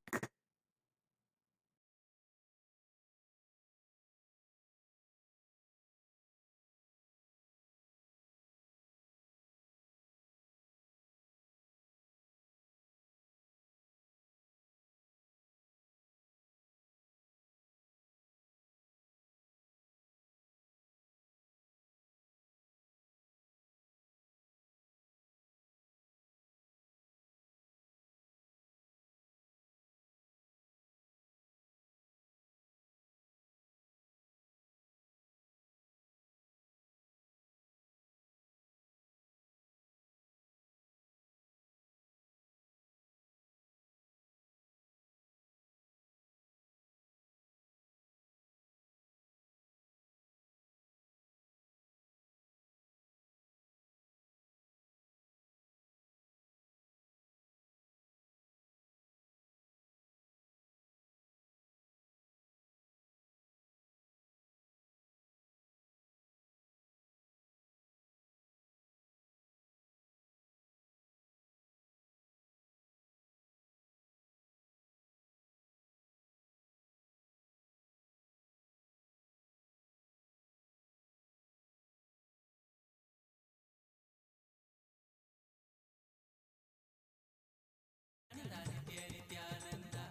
Nithyananda,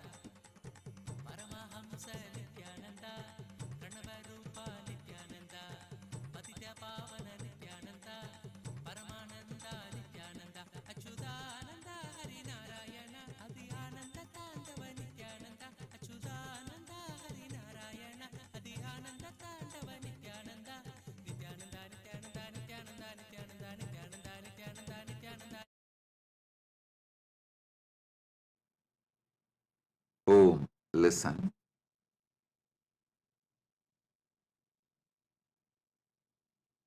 Paramahamsa Nithyananda, Pranavarupa Nithyananda, Patitya Pavana Nithyananda, Paramananda Nithyananda, Achyutananda Harinarayana, Adhyananda Tandava Nithyananda, Achyutananda Harinarayana, Adhyananda Tandava Nithyananda, Nithyananda Nithyananda Nithyananda Nithyananda Nithyananda Nithyananda Nithyananda. Oh, listen.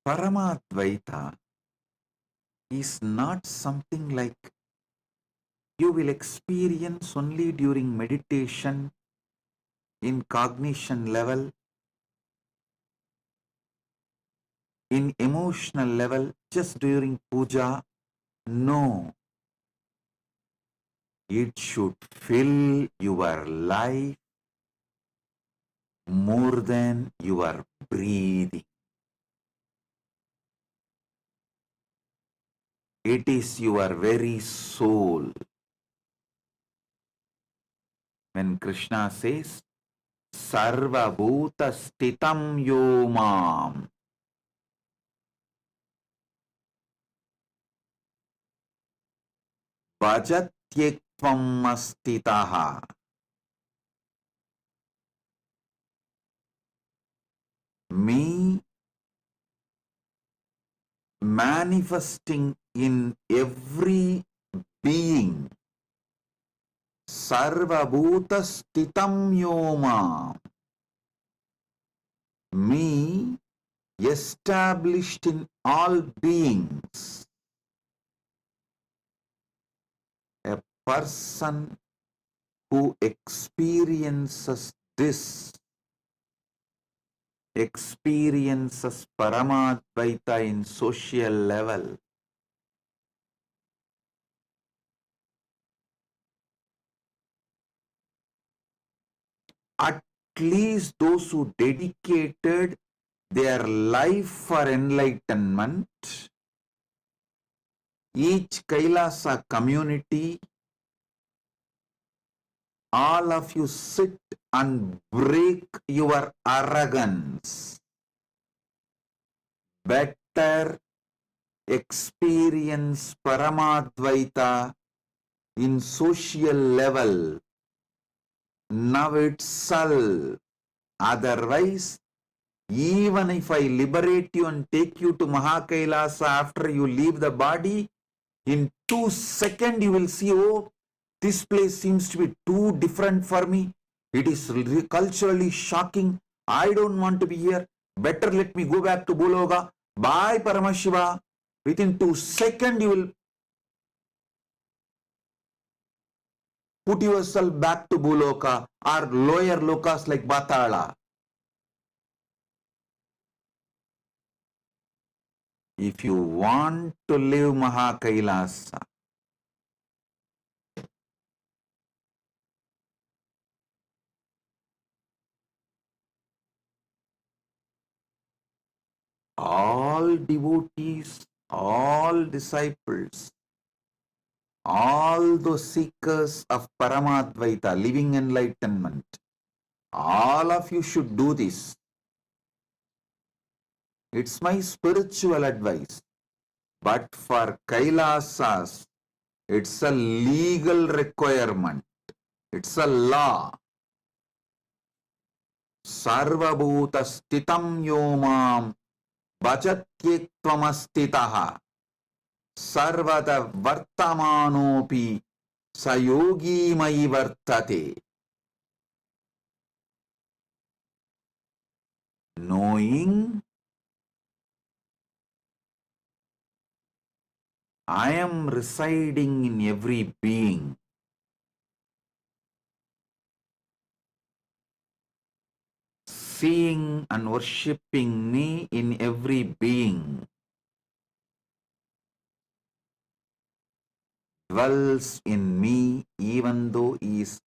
Paramadvaita is not something like you will experience only during meditation, in cognition level, in emotional level, just during puja. No, it should fill your life more than your breathing. It is your very soul. When Krishna says, Sarva Bhuta Stitam Yomam, Bhajatyekvam Astitaha, me manifesting in every being, Sarva Bhuta Stitam Yomam, me established in all beings, a person who experiences this, experiences Paramadvaita in social level. At least those who dedicated their life for enlightenment, each Kailasa community, all of you sit and break your arrogance. Better experience Paramadvaita in social level now itself. Otherwise, even if I liberate you and take you to Mahakailasa after you leave the body, In 2 seconds, you will see, oh, this place seems to be too different for me. It is culturally shocking. I don't want to be here. Better let me go back to Bologa. Bye, Paramashiva. Within 2 seconds, you will put yourself back to Buloka or lower lokas like Batala. If you want to live Mahakailasa, all devotees, all disciples, all those seekers of Paramadvaita, living enlightenment, all of you should do this. It's my spiritual advice. But for Kailasas, it's a legal requirement. It's a law. Sarvabhuta stitam yomam bhajatyektvamastitaha sarvada vartamanopi sayogi mai vartate. Knowing I am residing in every being, seeing and worshipping me in every being, dwells in me even though he is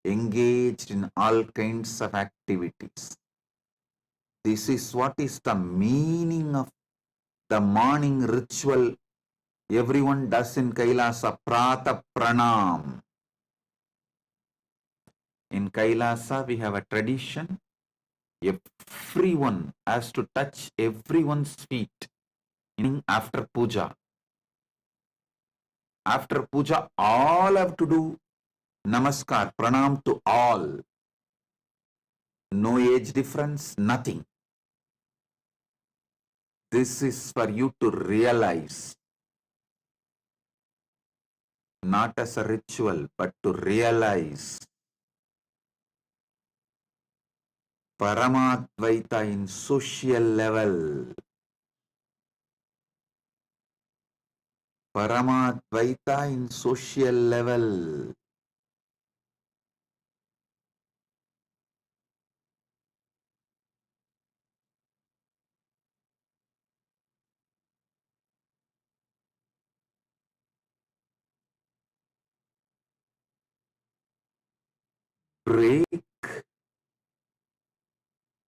engaged in all kinds of activities. This is what is the meaning of the morning ritual everyone does in Kailasa, Prata Pranam. In Kailasa, we have a tradition. Everyone has to touch everyone's feet after puja. After puja, all have to do namaskar, pranam to all. No age difference, nothing. This is for you to realize, not as a ritual, but to realize Paramadvaita in social level. Paramadvaita in social level. Break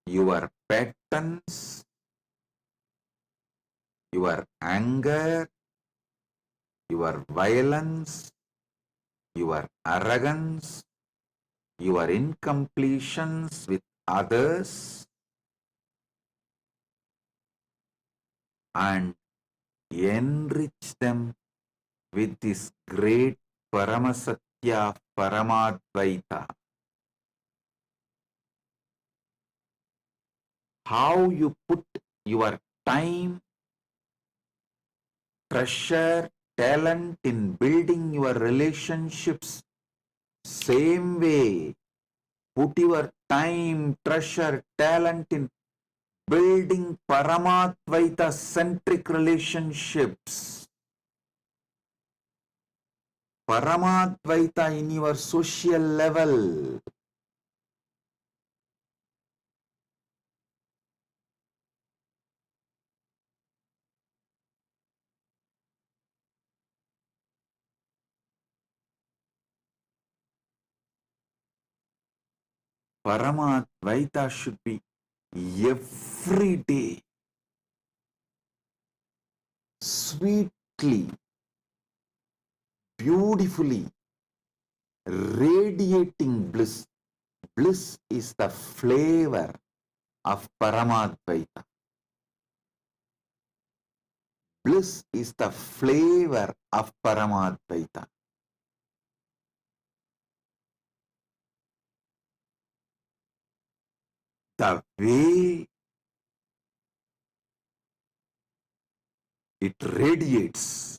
your patterns, your anger, your violence, your arrogance, your incompletions with others, and enrich them with this great Paramasatya Paramadvaita. How you put your time, treasure, talent in building your relationships, same way, put your time, treasure, talent in building Paramadvaita centric relationships. Paramadvaita in your social level. Paramadvaita should be every day, sweetly, beautifully, radiating bliss. Bliss is the flavor of Paramadvaita. Bliss is the flavor of Paramadvaita. The way it radiates,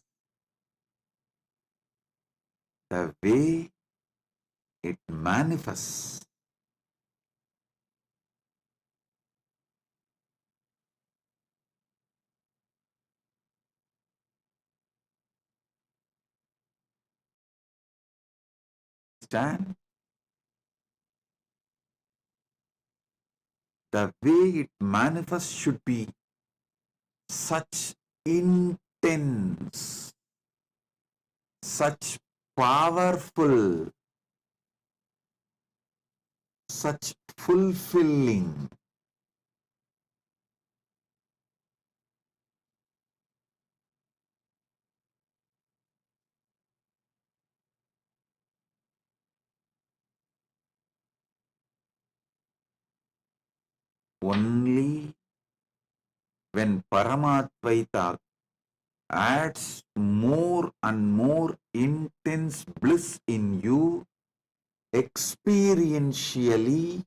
the way it manifests. Understand? The way it manifests should be such intense, such powerful, such fulfilling. Only when Paramatvaita adds more and more intense bliss in you, experientially,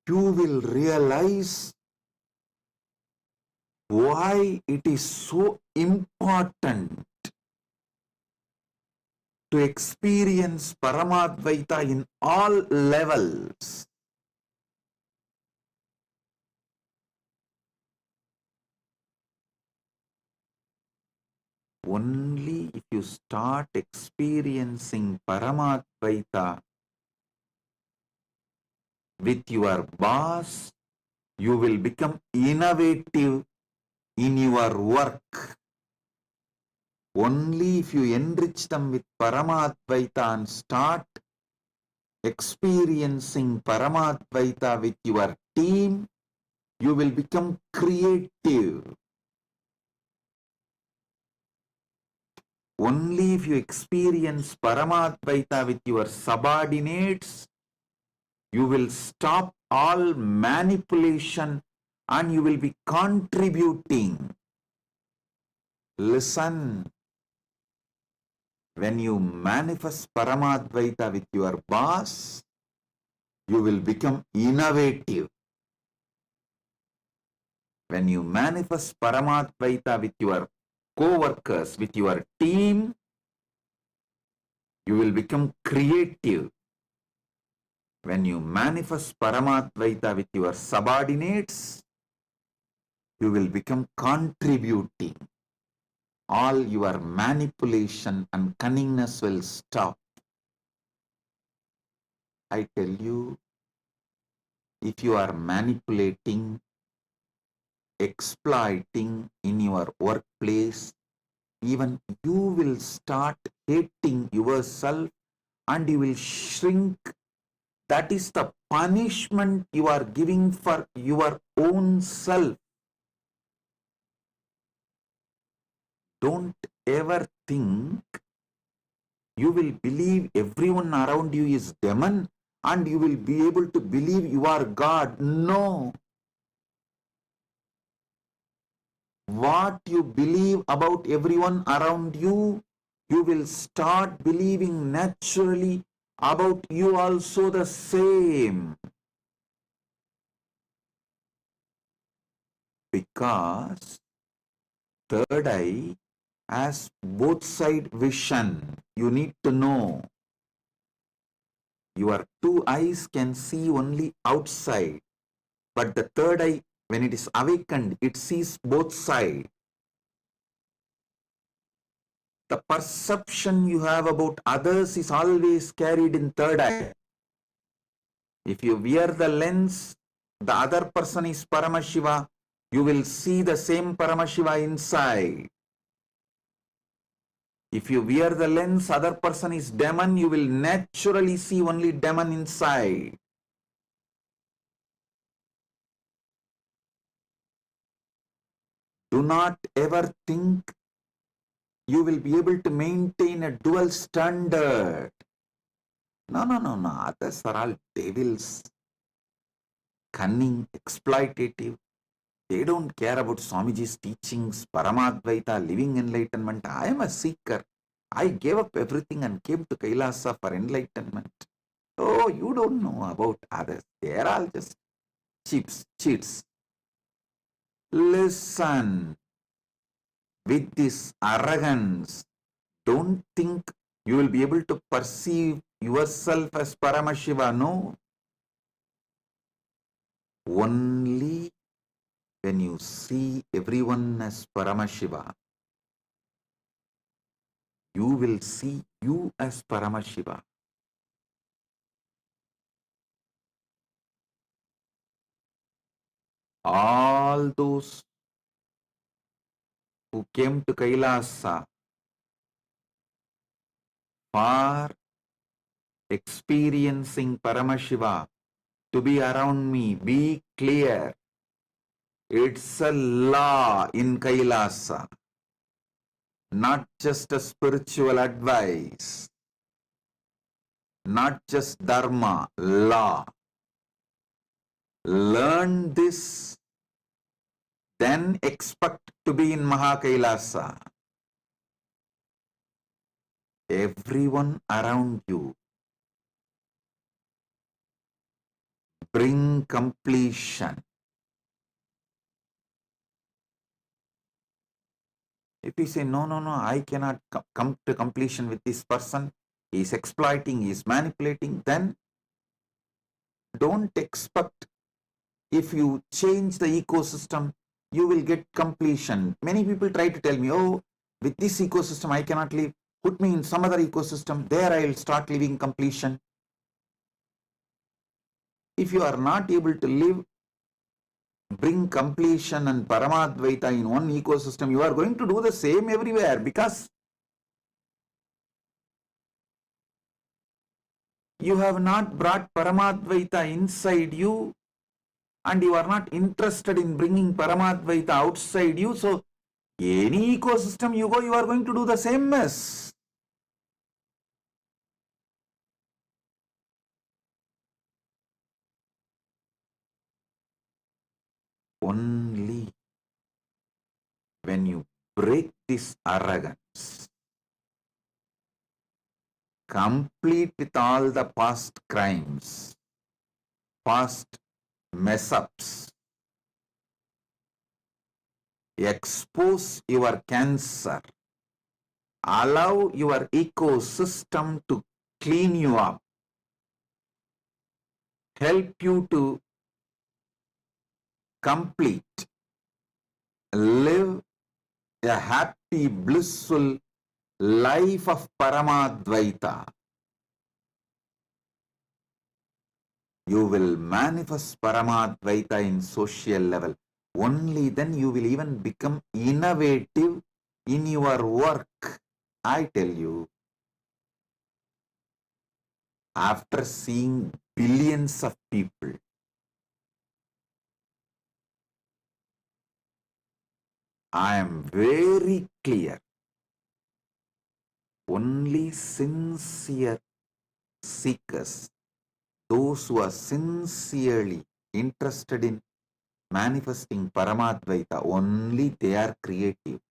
you will realize why it is so important to experience Paramadvaita in all levels. Only if you start experiencing Paramadvaita with your boss, you will become innovative in your work. Only if you enrich them with Paramadvaita and start experiencing Paramadvaita with your team, you will become creative. Only if you experience Paramadvaita with your subordinates, you will stop all manipulation and you will be contributing. Listen, when you manifest Paramadvaita with your boss, you will become innovative. When you manifest Paramadvaita with your co-workers, with your team, you will become creative. When you manifest Paramadvaita with your subordinates, you will become contributing. All your manipulation and cunningness will stop. I tell you, if you are manipulating, exploiting in your workplace, even you will start hating yourself and you will shrink. That is the punishment you are giving for your own self. Don't ever think you will believe everyone around you is demon and you will be able to believe you are God. No. What you believe about everyone around you, you will start believing naturally about you also the same. Because third eye has both side vision. You need to know. Your two eyes can see only outside, but the third eye, when it is awakened, it sees both sides. The perception you have about others is always carried in third eye. If you wear the lens, the other person is Paramashiva, you will see the same Paramashiva inside. If you wear the lens, other person is demon, you will naturally see only demon inside. Do not ever think you will be able to maintain a dual standard. No. Others are all devils, cunning, exploitative. They don't care about Swamiji's teachings, Paramadvaita, living enlightenment. I am a seeker. I gave up everything and came to Kailasa for enlightenment. Oh, you don't know about others. They are all just cheats. Listen, with this arrogance, Don't think you will be able to perceive yourself as Paramashiva. No. Only when you see everyone as Paramashiva, you will see you as Paramashiva. All those who came to Kailasa for experiencing Paramashiva to be around me, be clear. It's a law in Kailasa, not just a spiritual advice, not just dharma, law. Learn this, then expect to be in Mahakailasa. Everyone around you bring completion. If you say, no, I cannot come to completion with this person, he is exploiting, he is manipulating, then don't expect if you change the ecosystem, you will get completion. Many people try to tell me, oh, with this ecosystem, I cannot live. Put me in some other ecosystem, there I will start living completion. If you are not able to live, bring completion and Paramadvaita in one ecosystem, you are going to do the same everywhere, because you have not brought Paramadvaita inside you and you are not interested in bringing Paramadvaita outside you. So, any ecosystem you go, you are going to do the same mess. Only when you break this arrogance, complete with all the past crimes, past mess-ups, expose your cancer, allow your ecosystem to clean you up, help you to complete, live a happy, blissful life of Paramadvaita. You will manifest Paramadvaita in social level. Only then you will even become innovative in your work. I tell you, after seeing billions of people, I am very clear. Only sincere seekers, those who are sincerely interested in manifesting Paramadvaita, only they are creative.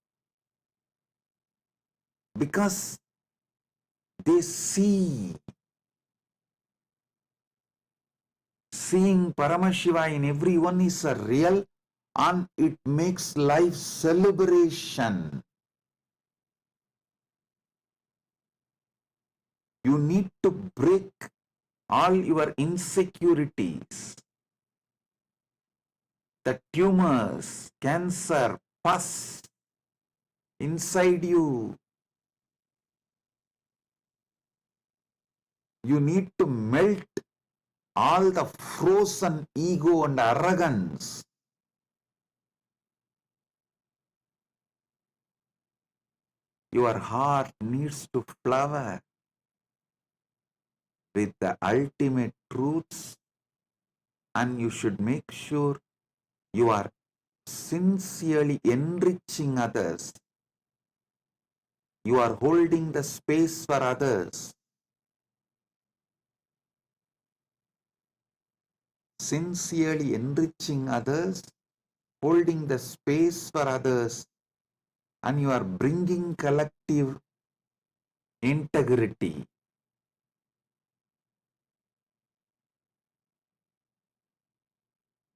Because they see. Seeing Paramashiva in everyone is a real, and it makes life celebration. You need to break all your insecurities, the tumors, cancer, pus inside you. You need to melt all the frozen ego and arrogance. Your heart needs to flower with the ultimate truths, and you should make sure you are sincerely enriching others. You are holding the space for others. Sincerely enriching others, holding the space for others, and you are bringing collective integrity.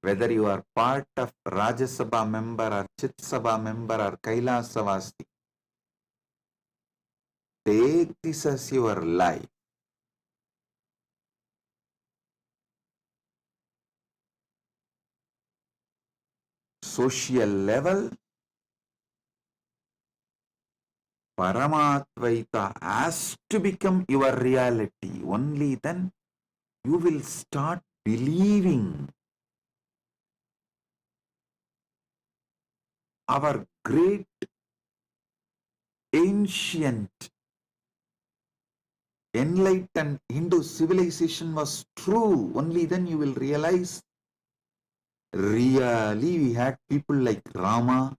Whether you are part of Rajya Sabha member or Chit Sabha member or Kailasavasi, take this as your life. Social level, Paramatvaita has to become your reality. Only then you will start believing our great ancient enlightened Hindu civilization was true. Only then you will realize really we had people like Rama,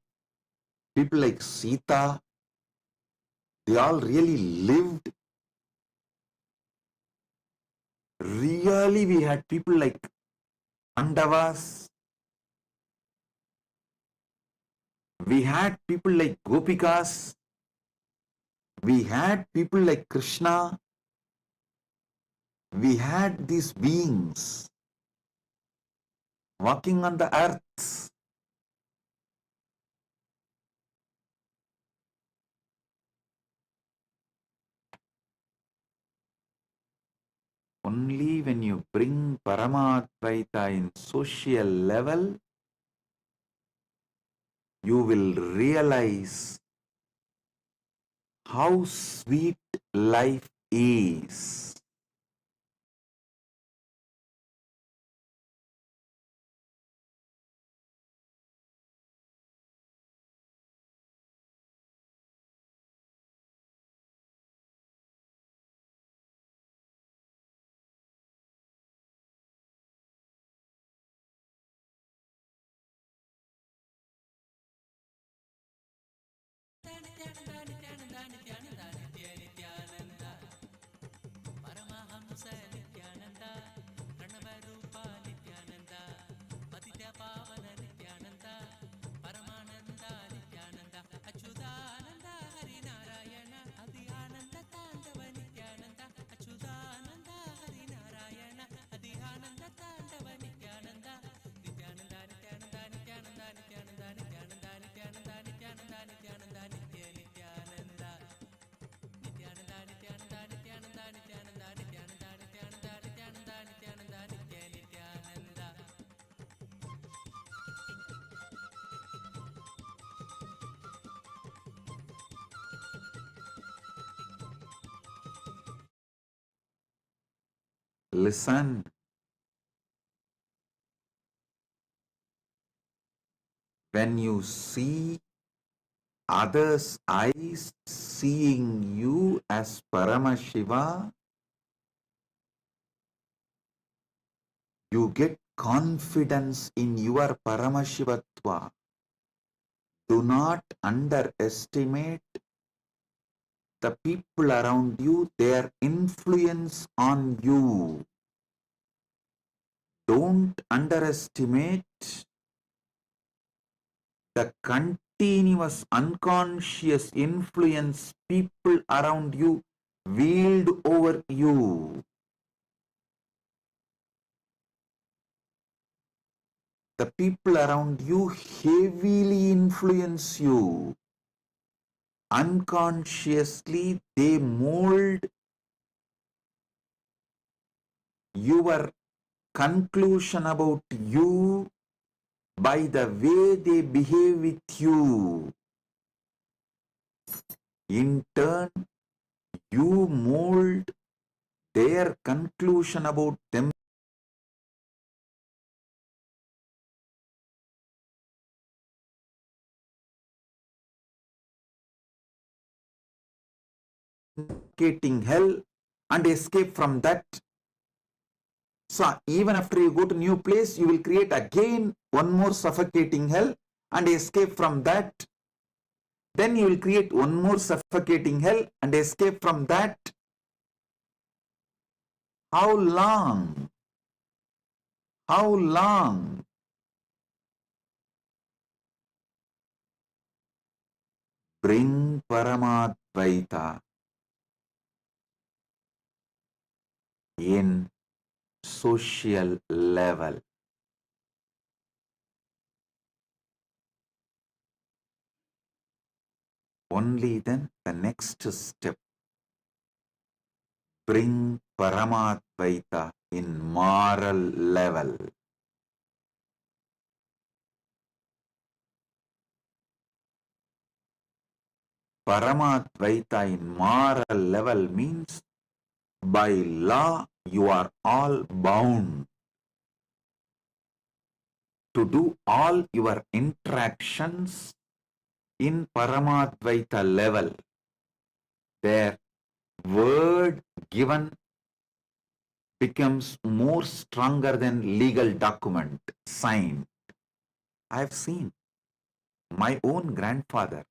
people like Sita, they all really lived. Really we had people like Pandavas, we had people like Gopikas, we had people like Krishna, we had these beings walking on the earth. Only when you bring Paramadvaita in social level, you will realize how sweet life is. Paramahamsa Nithyananda ಪ್ರಣವರೂಪ Nithyananda ಪತಿತ ಪಾವನ ನಿತ್ಯಾನಂದ ಪರಮಾನಂದ ನಿತ್ಯಾನಂದ ಅಚ್ಯುತಾನಂದ ಹರಿನಾರಾಯಣ ಅದಿ ಆನಂದ ತಾಂಡವ ನಿತ್ಯಾನಂದ ಅಚ್ಯುತಾನಂದ ಹರಿನಾರಾಯಣ ಅದಿ ಆನಂದ ತಾಂಡವ ನಿತ್ಯಾನಂದ ನಿತ್ಯಾನಂದ ನಿತ್ಯಾನಂದ ನಿತ್ಯಾನಂದ ನಿತ್ಯಾನಂದ ನಿತ್ಯಾನಂದ ನಿತ್ಯಾನಂದ ನಿತ್ಯಾನಂದ ನಿತ್ಯಾನಂದ ನಿತ್ಯ ನಿತ್ಯಾನಂದ ನಿತ್ಯಾನಂದ ನಿತ್ಯಾನಂದ ನಿತ್ಯಾನಂದ ನಿತ್ಯಾನಂದ ನಿತ್ಯಾನಂದ ನಿತ್ಯಾನಂದ ನಿತ್ಯಾನಂದ ನಿತ್ಯಾನಂದ ನಿತ್ಯ Nithyananda. Listen, when you see others' eyes seeing you as Paramashiva, you get confidence in your Paramashivatva. Do not underestimate the people around you, their influence on you. Don't underestimate the continuous unconscious influence people around you wield over you. The people around you heavily influence you. Unconsciously, they mold your conclusion about you by the way they behave with you. In turn, you mold their conclusion about them suffocating hell and escape from that. So even after you go to new place, you will create again one more suffocating hell and escape from that. Then you will create one more suffocating hell and escape from that. How long? How long? Bring Paramadvaita in social level. Only then the next step bring Paramadvaita in moral level. Paramadvaita in moral level means by law you are all bound to do all your interactions in Paramadvaita level. Their word given becomes more stronger than legal document signed. I have seen my own grandfather.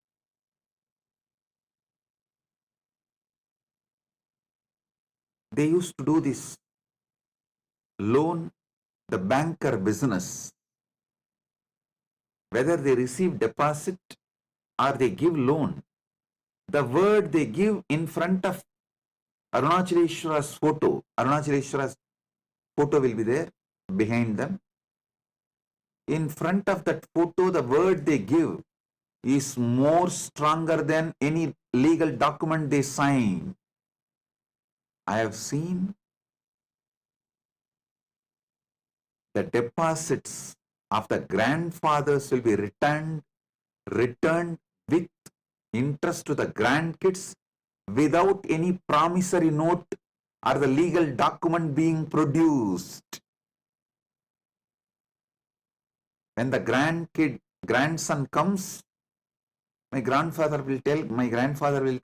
They used to do this loan, the banker business. Whether they receive deposit or they give loan, the word they give in front of Arunachaleshwara's photo, Arunachaleshwara's photo will be there behind them. In front of that photo, the word they give is more stronger than any legal document they sign. I have seen the deposits of the grandfathers will be returned with interest to the grandkids without any promissory note or the legal document being produced. When the grandson comes, my grandfather will tell,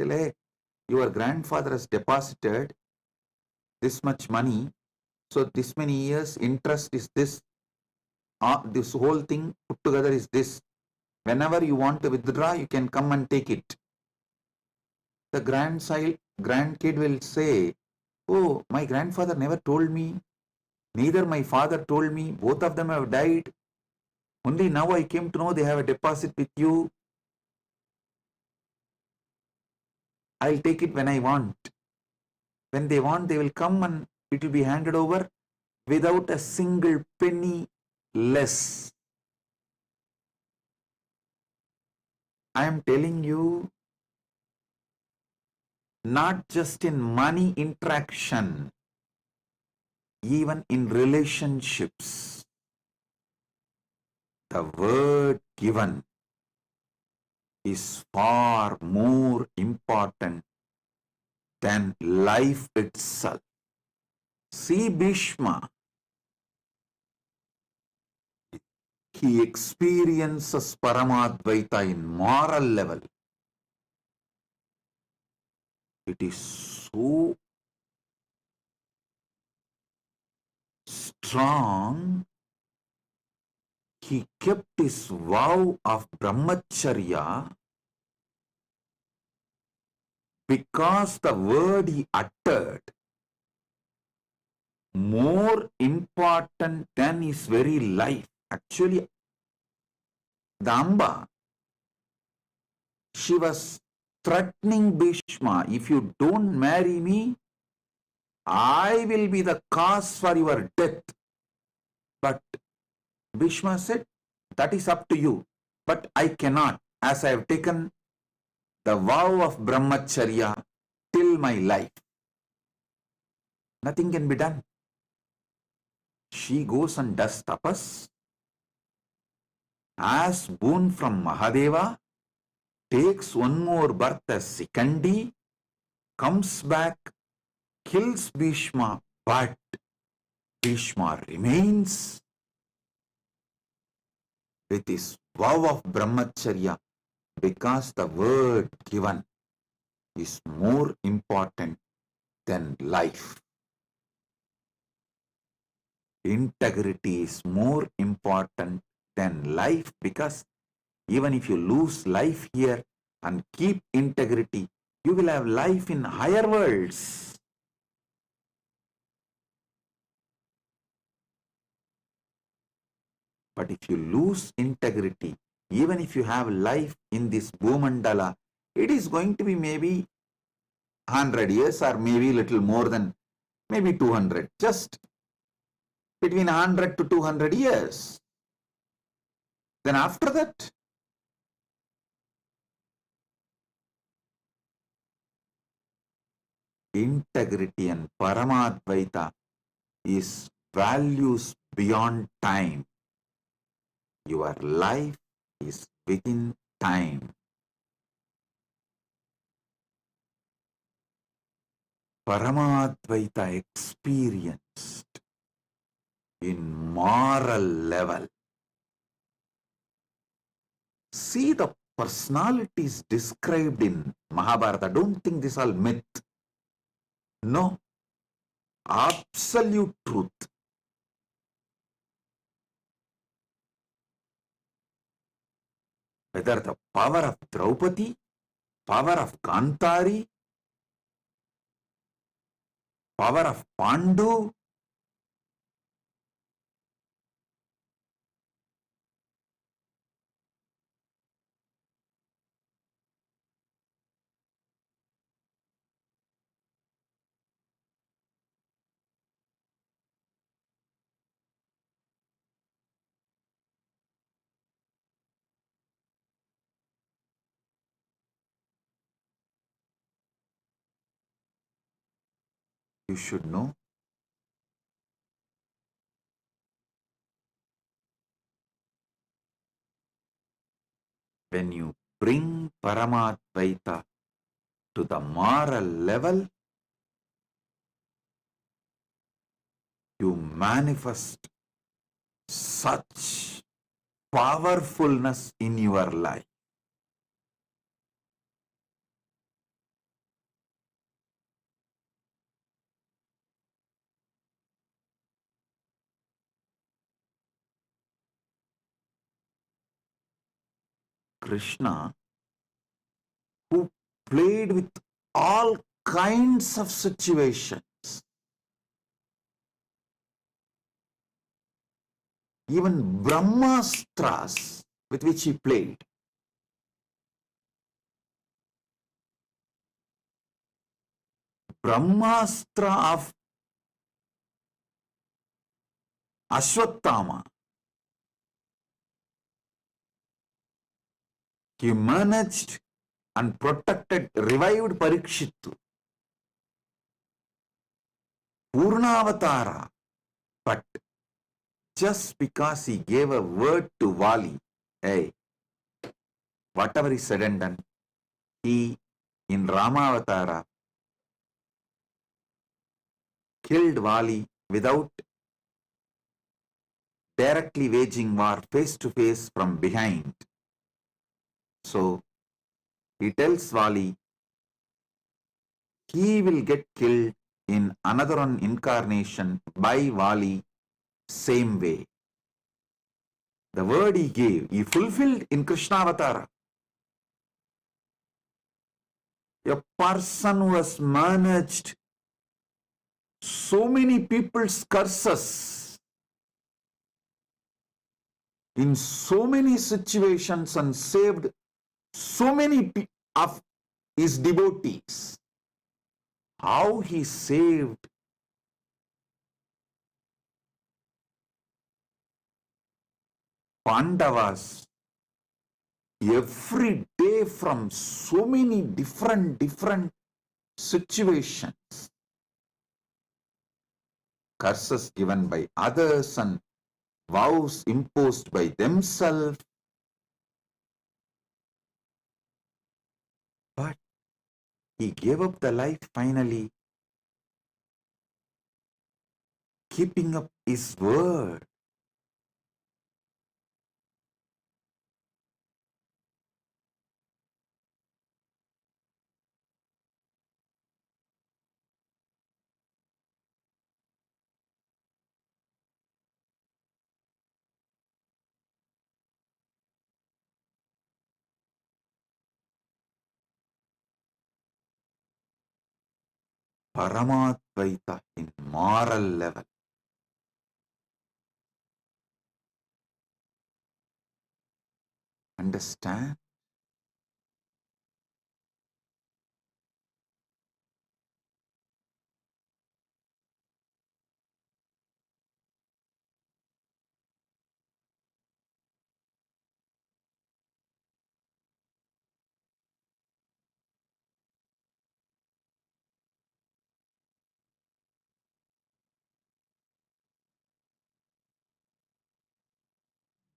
hey, your grandfather has deposited this much money, so this many years interest is this, this whole thing put together is this. Whenever you want to withdraw, you can come and take it. The grandkid will say, oh, my grandfather never told me, neither my father told me, both of them have died. Only now I came to know they have a deposit with you. I'll take it when I want. When they want, they will come and it will be handed over without a single penny less. I am telling you, not just in money interaction, even in relationships, the word given is far more important than life itself. See Bhishma, he experiences Paramadvaita in moral level. It is so strong, he kept his vow of brahmacharya because the word he uttered more important than his very life. Actually, the Amba, she was threatening Bhishma, if you don't marry me, I will be the cause for your death. But Bhishma said, that is up to you, but I cannot, as I have taken the vow of brahmacharya till my life. Nothing can be done. She goes and does tapas, asks boon from Mahadeva, takes one more birth as Sikandi, comes back, kills Bhishma, but Bhishma remains with his vow of brahmacharya because the word given is more important than life. Integrity is more important than life, because even if you lose life here and keep integrity, you will have life in higher worlds. But if you lose integrity, even if you have life in this Bhumandala, it is going to be maybe 100 years or maybe little more than maybe 200, just between 100 to 200 years. Then after that, integrity and Paramadvaita is values beyond time. Your life is within time. Paramadvaita experienced in moral level. See the personalities described in Mahabharata. Don't think this all myth. No, absolute truth. Whether the power of Draupadi, power of Kantari, power of Pandu, you should know. When you bring Paramadvaita to the moral level, you manifest such powerfulness in your life. Krishna, who played with all kinds of situations, even Brahmastras with which he played. Brahmastra of Ashwatthama, he managed and protected, revived Parikshittu. Purnavatara, but just because he gave a word to Vali, hey, whatever he said and done, he in Ramavatara killed Vali without directly waging war face to face from behind. So he tells Vali he will get killed in another one incarnation by Vali same way. The word he gave, he fulfilled in Krishna Avatara. A person who has managed so many people's curses in so many situations and saved so many of his devotees. How he saved Pandavas every day from so many different situations. Curses given by others and vows imposed by themselves. But he gave up the life finally, keeping up his word. Paramadvaita in moral level. Understand?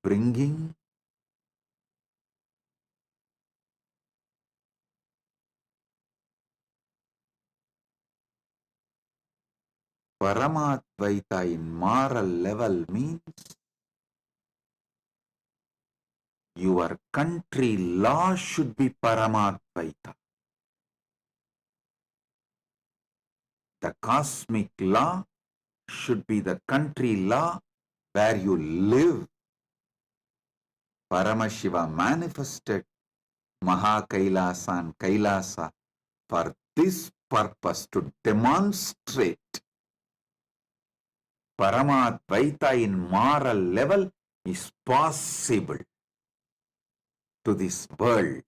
bringing Paramadvaita in moral level means your country law should be Paramadvaita. The cosmic law should be the country law where you live. Paramashiva manifested Mahakailasa and Kailasa for this purpose, to demonstrate Paramadvaita in moral level is possible to this world.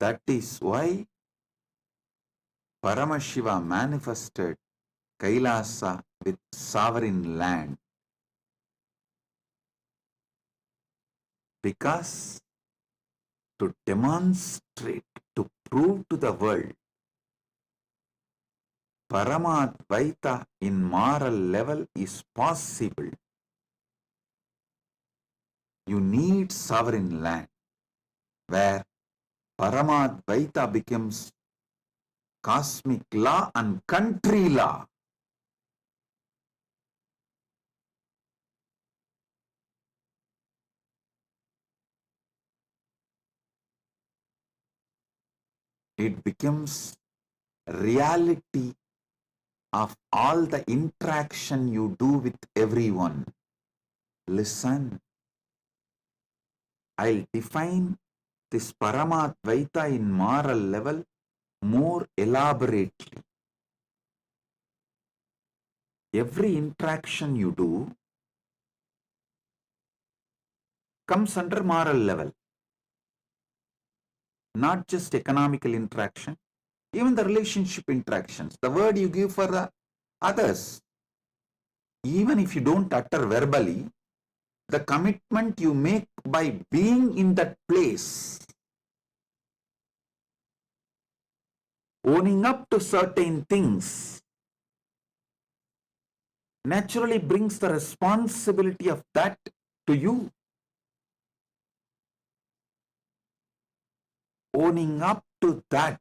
That is why Paramashiva manifested Kailasa with sovereign land, because to demonstrate, to prove to the world Paramadvaita in moral level is possible, you need sovereign land where Paramadvaita becomes cosmic law and country law. It becomes reality of all the interaction you do with everyone. Listen, I'll define this Paramadvaita in moral level more elaborately. Every interaction you do comes under moral level, not just economical interaction, even the relationship interactions, the word you give for the others, even if you don't utter verbally, the commitment you make by being in that place, owning up to certain things, naturally brings the responsibility of that to you. Owning up to that,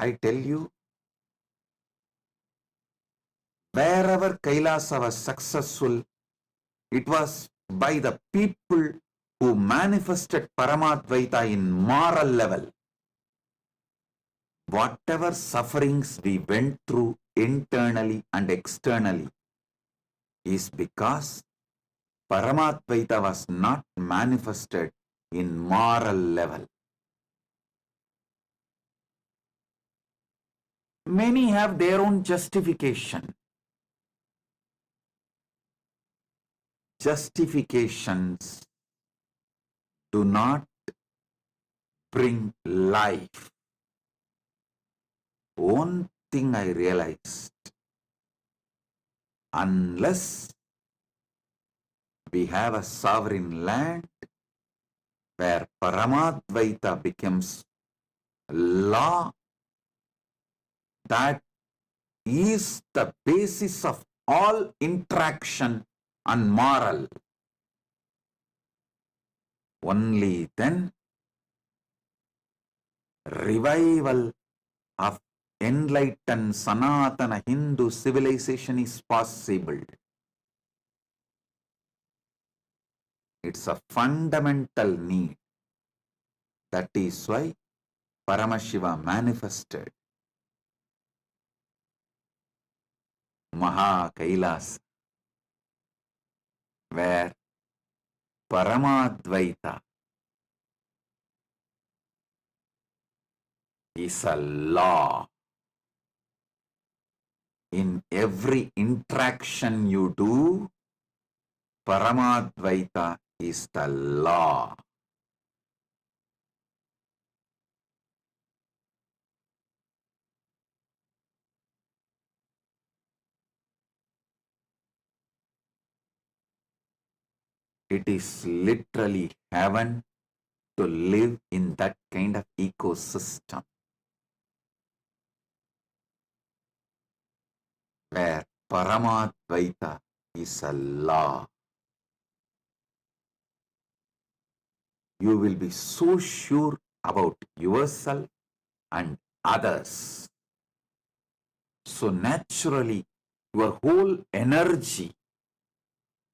I tell you, wherever Kailasa was successful, it was by the people who manifested Paramadvaita in moral level. Whatever sufferings we went through internally and externally is because Paramadvaita was not manifested in moral level. Many have their own justification. Justifications do not bring life. One thing I realized, unless we have a sovereign land where Paramadvaita becomes law, that is the basis of all interaction and moral. Only then revival of enlightened Sanatana Hindu civilization is possible. It's a fundamental need. That is why Paramashiva manifested Maha Kailas, where Paramadvaita is a law. In every interaction you do, Paramadvaita is the law. It is literally heaven to live in that kind of ecosystem where Paramadvaita is a law. You will be so sure about yourself and others. So naturally, your whole energy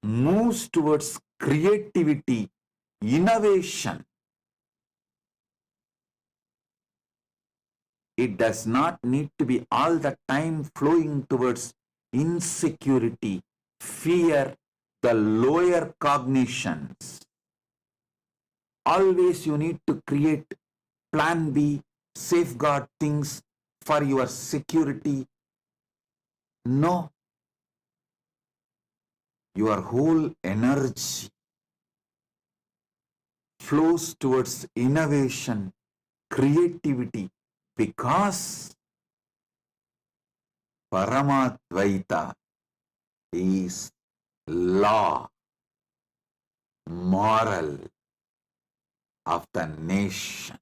moves towards creativity, innovation. It does not need to be all the time flowing towards insecurity, fear, the lower cognitions. Always you need to create plan B, safeguard things for your security. No. Your whole energy flows towards innovation, creativity, because Paramadvaita is law, moral of the nation.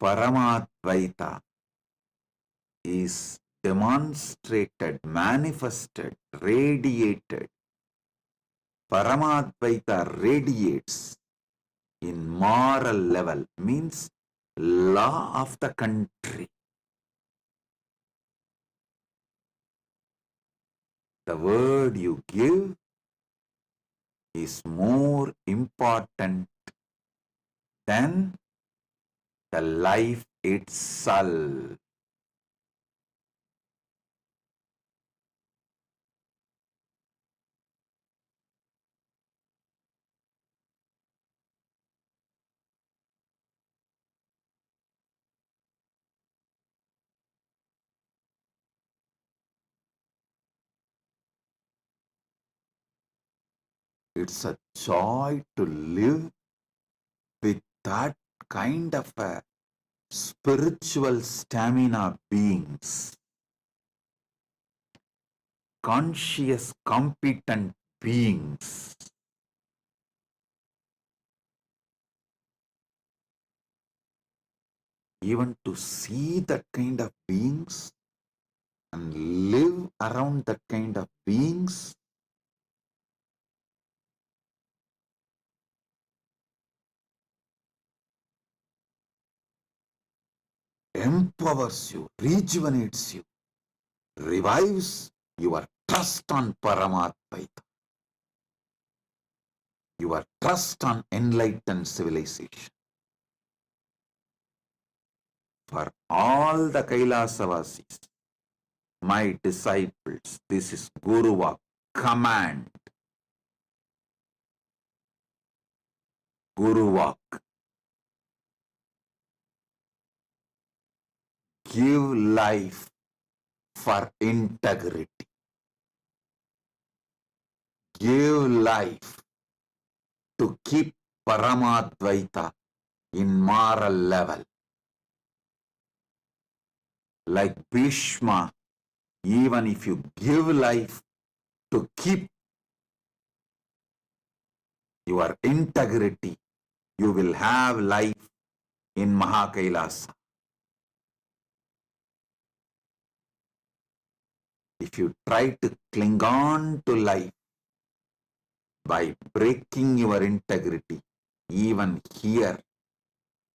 Paramadvaita is demonstrated, manifested, radiated. Paramadvaita radiates in moral level, means law of the country. The word you give is more important than the life itself. It's a joy to live with that kind of a spiritual stamina beings, conscious, competent beings. Even to see that kind of beings and live around that kind of beings empowers you, rejuvenates you, revives your trust on Paramatmaita, your trust on enlightened civilization. For all the Kailasavasis, my disciples, this is Guruva, command. Guruvak. Give life for integrity. Give life to keep Paramadvaita in moral level. Like Bhishma, even if you give life to keep your integrity, you will have life in Mahakailasa. If if you try to cling on to life by breaking your integrity, even here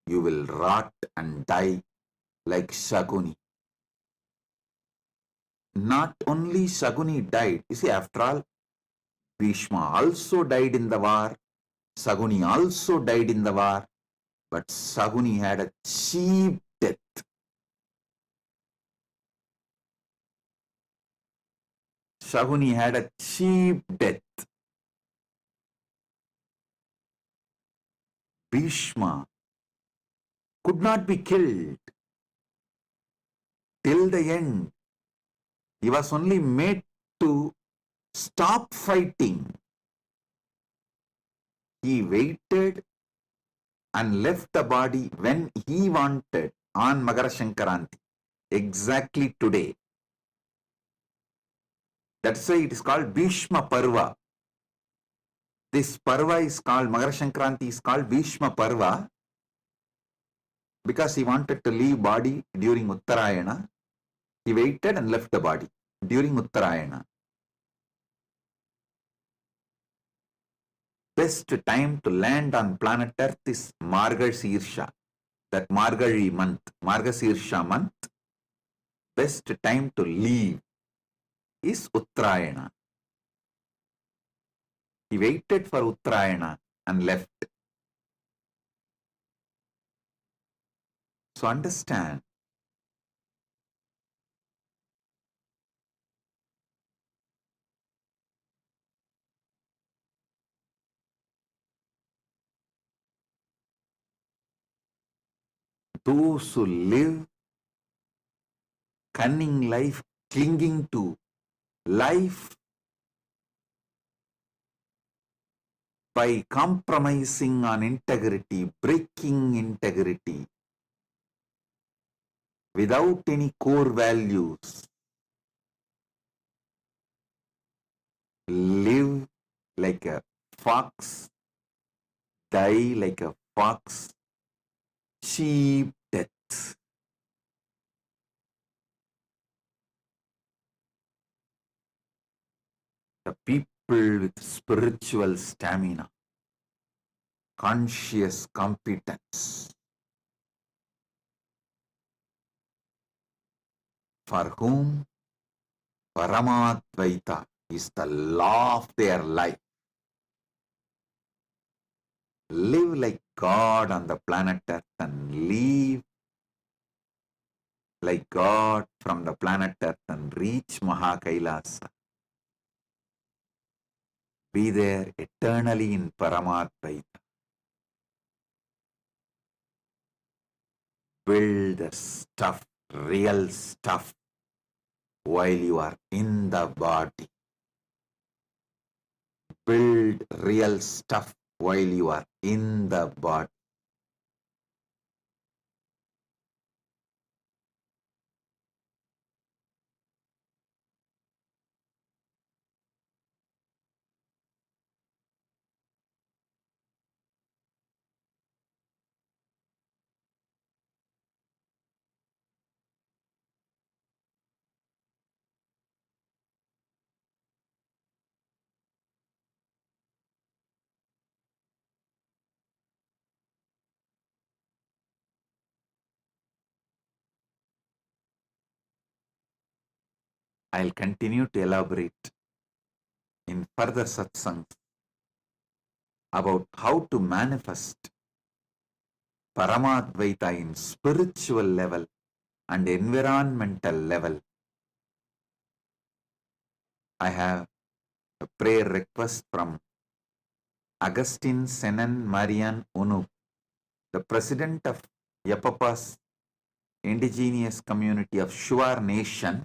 you will rot and die like Shaguni. Not only Shaguni died, you see, after all, Bhishma also died in the war, Shaguni also died in the war, but Shaguni had a cheap death. Shaguni had a cheap death. Bhishma could not be killed till the end. He was only made to stop fighting. He waited and left the body when he wanted on Magara Shankaranti, exactly today. That's why it is called Bhishma Parva. This Parva is called, Magara Shankaranti is called Bhishma Parva because he wanted to leave body during Uttarayana. He waited and left the body during Uttarayana. Best time to land on planet Earth is Margashirsha, that Margazhi month, Margashirsha month. Best time to leave is Uttarayana. He waited for Uttarayana and left. So understand, those who live cunning life, clinging to life by compromising on integrity, breaking integrity, without any core values, live like a fox, die like a fox, cheap death. The people with spiritual stamina, conscious competence, for whom Paramadvaita is the law of their life, live like God on the planet Earth and leave like God from the planet Earth and reach Mahakailasa. Be there eternally in Paramadvaita. Build the stuff, real stuff, while you are in the body. Build real stuff while you are in the body. I'll continue to elaborate in further satsangs about how to manifest Paramadvaita in spiritual level and environmental level. I have a prayer request from Agustin Senan Marian Unu, the president of Yapapa's indigenous community of Shuar Nation.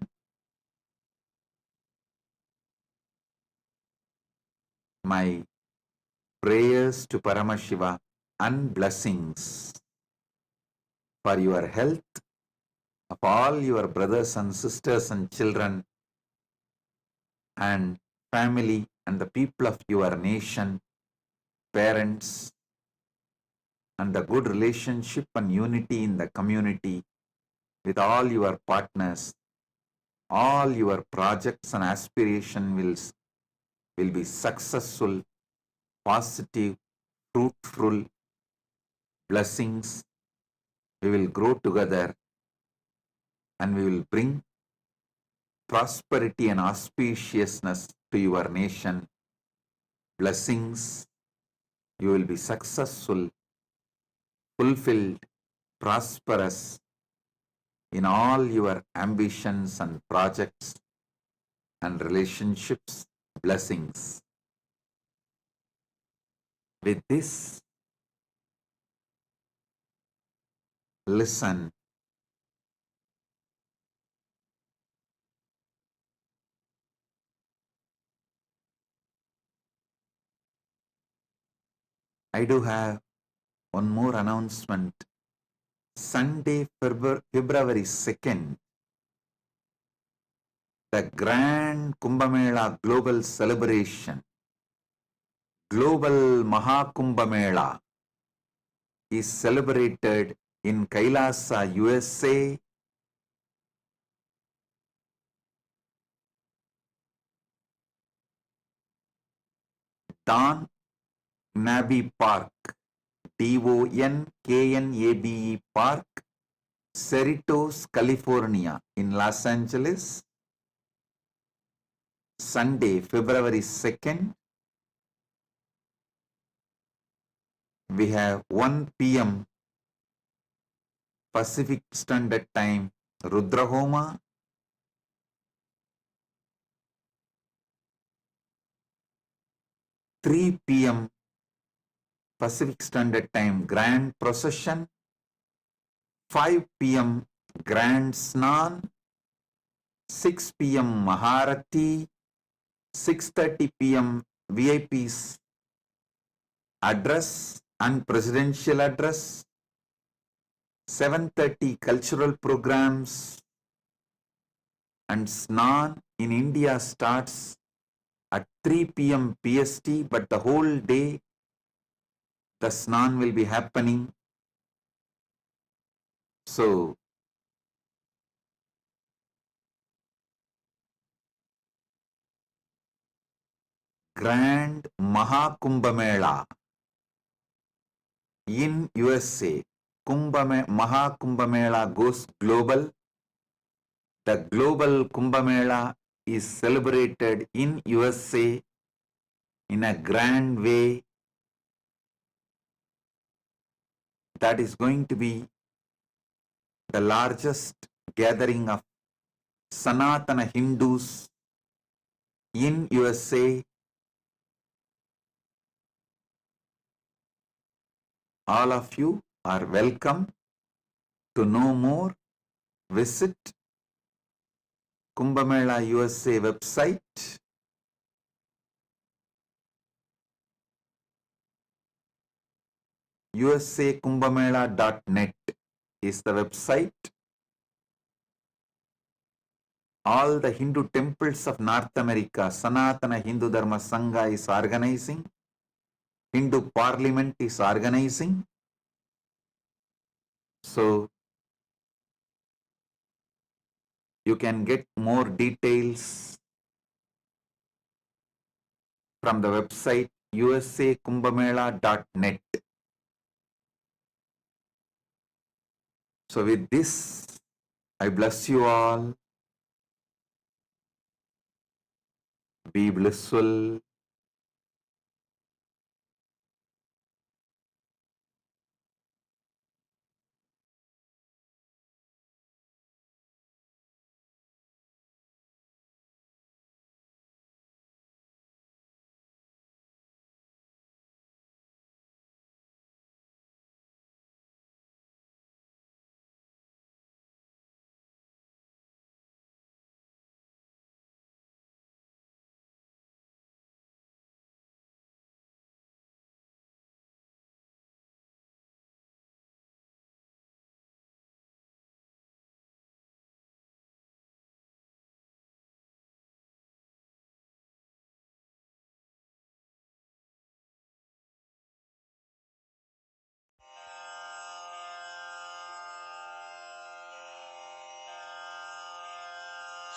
My prayers to Paramashiva and blessings for your health, of all your brothers and sisters and children and family and the people of your nation, parents, and the good relationship and unity in the community with all your partners, all your projects and aspiration will be successful, positive, fruitful blessings. We will grow together and we will bring prosperity and auspiciousness to your nation. Blessings. You will be successful, fulfilled, prosperous in all your ambitions and projects and relationships. Blessings. With this, listen. I do have one more announcement. Sunday, February 2nd, the Grand Kumbh Mela Global Celebration, Global Mahakumbh Mela, is celebrated in Kailasa, USA. Don Nabe Park, DonKnabe Park, Cerritos, California, in Los Angeles. Sunday, February 2nd, we have 1 p.m. Pacific Standard Time, Rudrahoma. 3 p.m. Pacific Standard Time, Grand Procession. 5 p.m. Grand Snan. 6 p.m. Maharati. 6:30 p.m. VIPs address and presidential address. 7:30 cultural programs, and Snan in India starts at 3 p.m. PST, but the whole day the Snan will be happening. So, Grand Mahakumbh Mela in USA. Mahakumbh Mela goes global. The global Kumbh Mela is celebrated in USA in a grand way. That is going to be the largest gathering of Sanatana Hindus in USA. All of you are welcome. To know more, visit Kumbh Mela USA website. usakumbhamela.net is the website. All the Hindu temples of North America, Sanatana Hindu Dharma Sangha is organizing. Hindu Parliament is organizing. So, you can get more details from the website usakumbhamela.net. So with this, I bless you all. Be blissful.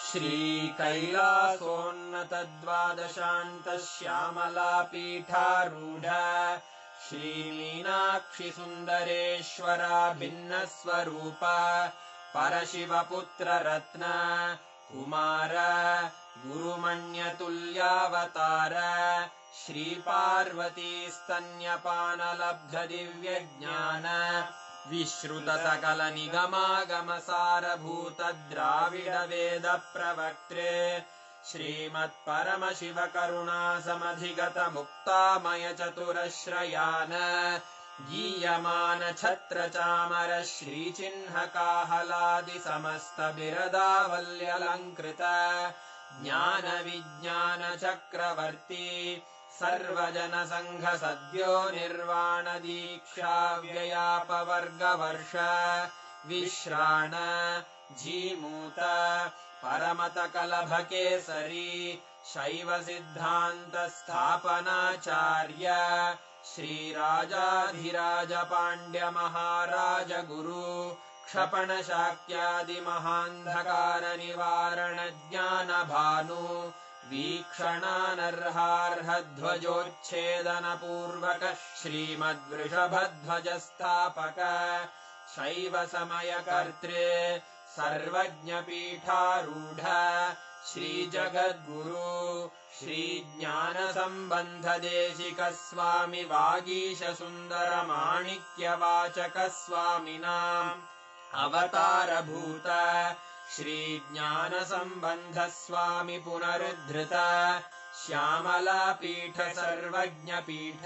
श्रीकैलासोन्नतद्वादशान्तश्यामलापीठारूढ श्रीमीनाक्षिसुन्दरेश्वरा भिन्नस्वरूप परशिवपुत्ररत्न Kumar गुरुमण्यतुल्यावतार श्रीपार्वतीस्तन्यपानलब्धदिव्यज्ञान विश्रुतसकलनिगमागमसारभूतद्राविडवेदप्रवक्त्रे श्रीमत्परमशिवकरुणासमधिगतमुक्तामयचतुरश्रयान् गीयमान छत्रचामर श्रीचिह्नकाहलादिसमस्तबिरदावल्यलङ्कृत ज्ञानविज्ञानचक्रवर्ती सर्वजनसङ्घसद्यो निर्वाणदीक्षाव्ययापवर्गवर्ष विश्राण Jimuta परमतकलभकेसरी शैवसिद्धान्तस्थापनाचार्य श्रीराजाधिराजपाण्ड्यमहाराजगुरु क्षपणशाक्यादिमहान्धकारनिवारणज्ञानभानु वीक्षणानर्हार्हध्वजोच्छेदनपूर्वक श्रीमद्वृषभध्वजस्थापक शैवसमयकर्त्रे सर्वज्ञपीठारूढ श्रीजगद्गुरु श्रीज्ञानसम्बन्धदेशिकस्वामि वागीशसुन्दरमाणिक्यवाचकस्वामिनाम् अवतारभूत श्रीज्ञानसम्बन्धस्वामि पुनरुद्धृत श्यामलापीठ सर्वज्ञपीठ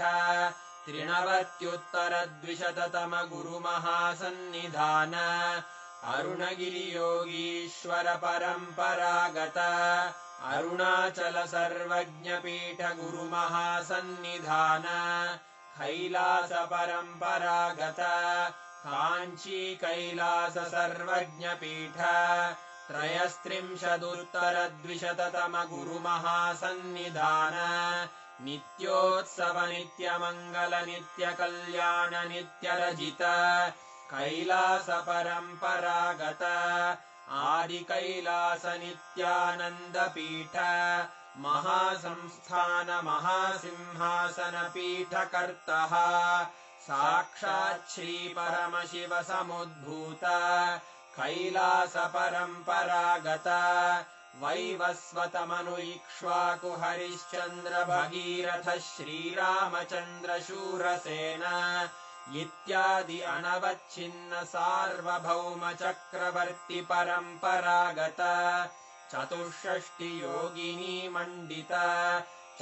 त्रिनवत्युत्तरद्विशततम गुरुमहासन्निधान अरुणगिरियोगीश्वर परम्परागत अरुणाचल सर्वज्ञपीठ गुरुमहासन्निधान कैलास परम्परागत काञ्ची कैलास सर्वज्ञपीठ त्रयस्त्रिंशदुत्तरद्विशततम गुरुमहासन्निधान नित्योत्सव नित्यमङ्गल नित्यकल्याण नित्यरजित कैलास परम्परागत आदिकैलास नित्यानन्दपीठ महासंस्थान महासिंहासनपीठकर्तः साक्षात् श्रीपरमशिव समुद्भूत कैलास परम्परागत वैवस्वतमनु इक्ष्वाकु हरिश्चन्द्र भगीरथ श्रीरामचन्द्र शूरसेन इत्यादि अनवच्छिन्न सार्वभौम चक्रवर्ति परम्परागत चतुष्षष्टि योगिनी मण्डित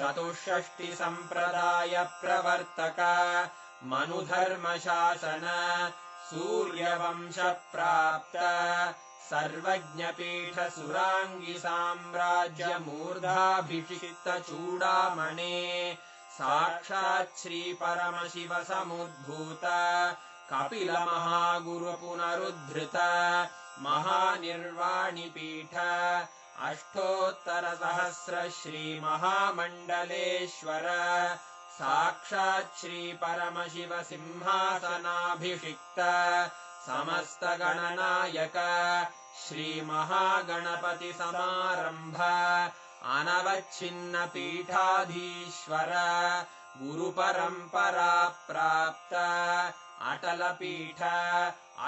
चतुष्षष्टि सम्प्रदाय प्रवर्तक मनुधर्मशासन सूर्यवंश प्राप्त सर्वज्ञपीठ सुराङ्गी साम्राज्य मूर्धाभिषिक्त चूडामणे साक्षात् श्री परमशिव समुद्भूत कपिल महागुरु पुनरुद्धृत महानिर्वाणिपीठ अष्टोत्तर सहस्र श्री महामण्डलेश्वर साक्षात् श्री परमशिव सिंहासनाभिषिक्त समस्त गणनायक श्री महागणपति समारंभ अनवच्छिन्न पीठाधीश्वर गुरु परंपरा प्राप्त अटल पीठ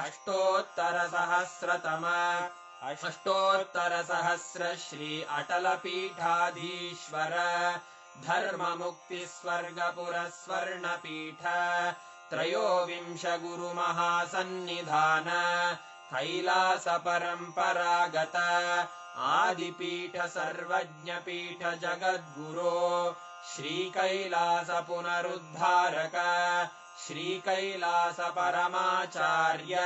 अष्टोत्तर सहस्र श्री अटल पीठाधीश्वर धर्म मुक्ति स्वर्गपुर स्वर्ण पीठ त्रयोविंश गुरु महासन्निधान कैलास परम्परागत आदिपीठ सर्वज्ञपीठ जगद्गुरो श्री कैलास पुनरुद्धारक श्री कैलास परमाचार्य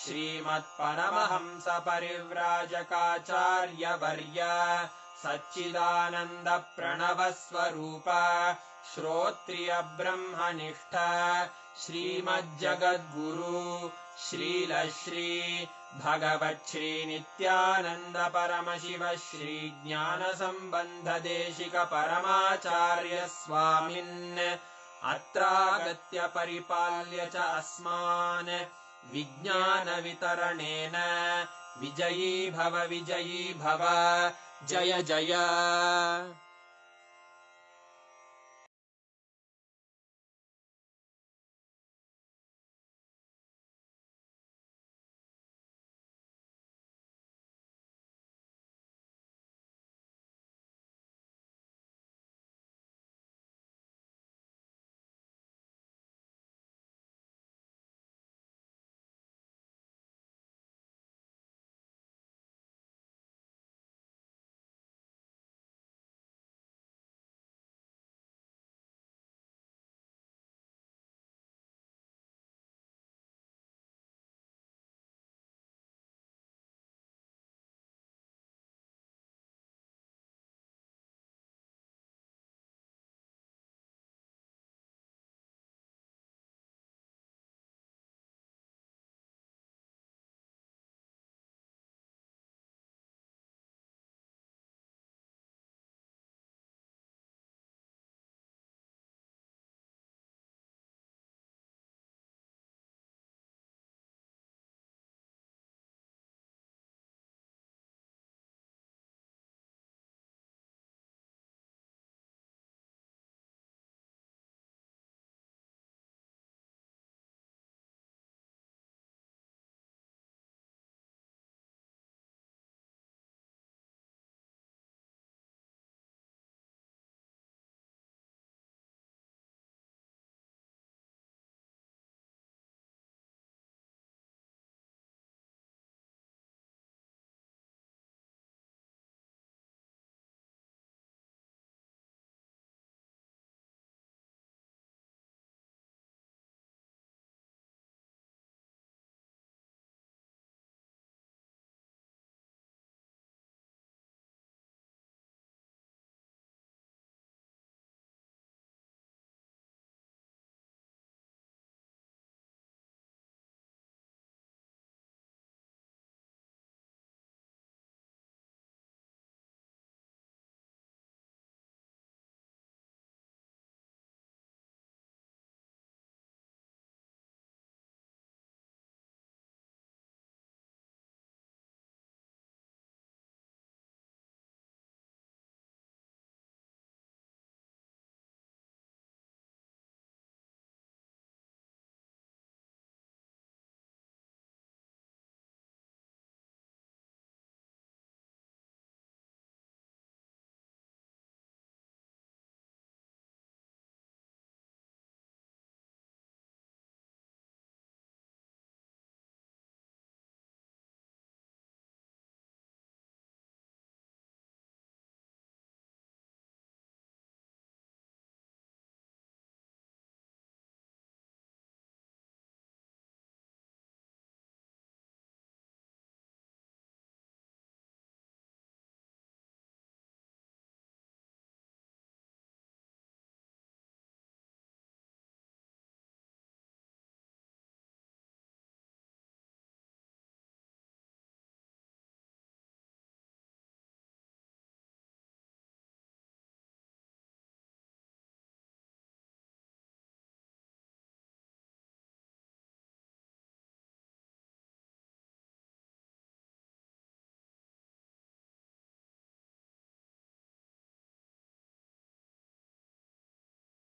श्रीमत्परमहंस परिव्राजकाचार्य वर्य सच्चिदानंद प्रणव स्वरूप श्रोत्रिय ब्रह्मनिष्ठ श्रीमज्जगद्गुरु श्रीलश्री भगवत् श्री नित्यानंद परमशिव श्री ज्ञान संबंध देशिक परमाचार्य स्वामिन् अत्रागत्य परिपाल्य च अस्मान् विज्ञान वितरणेन विजयी भव जय जय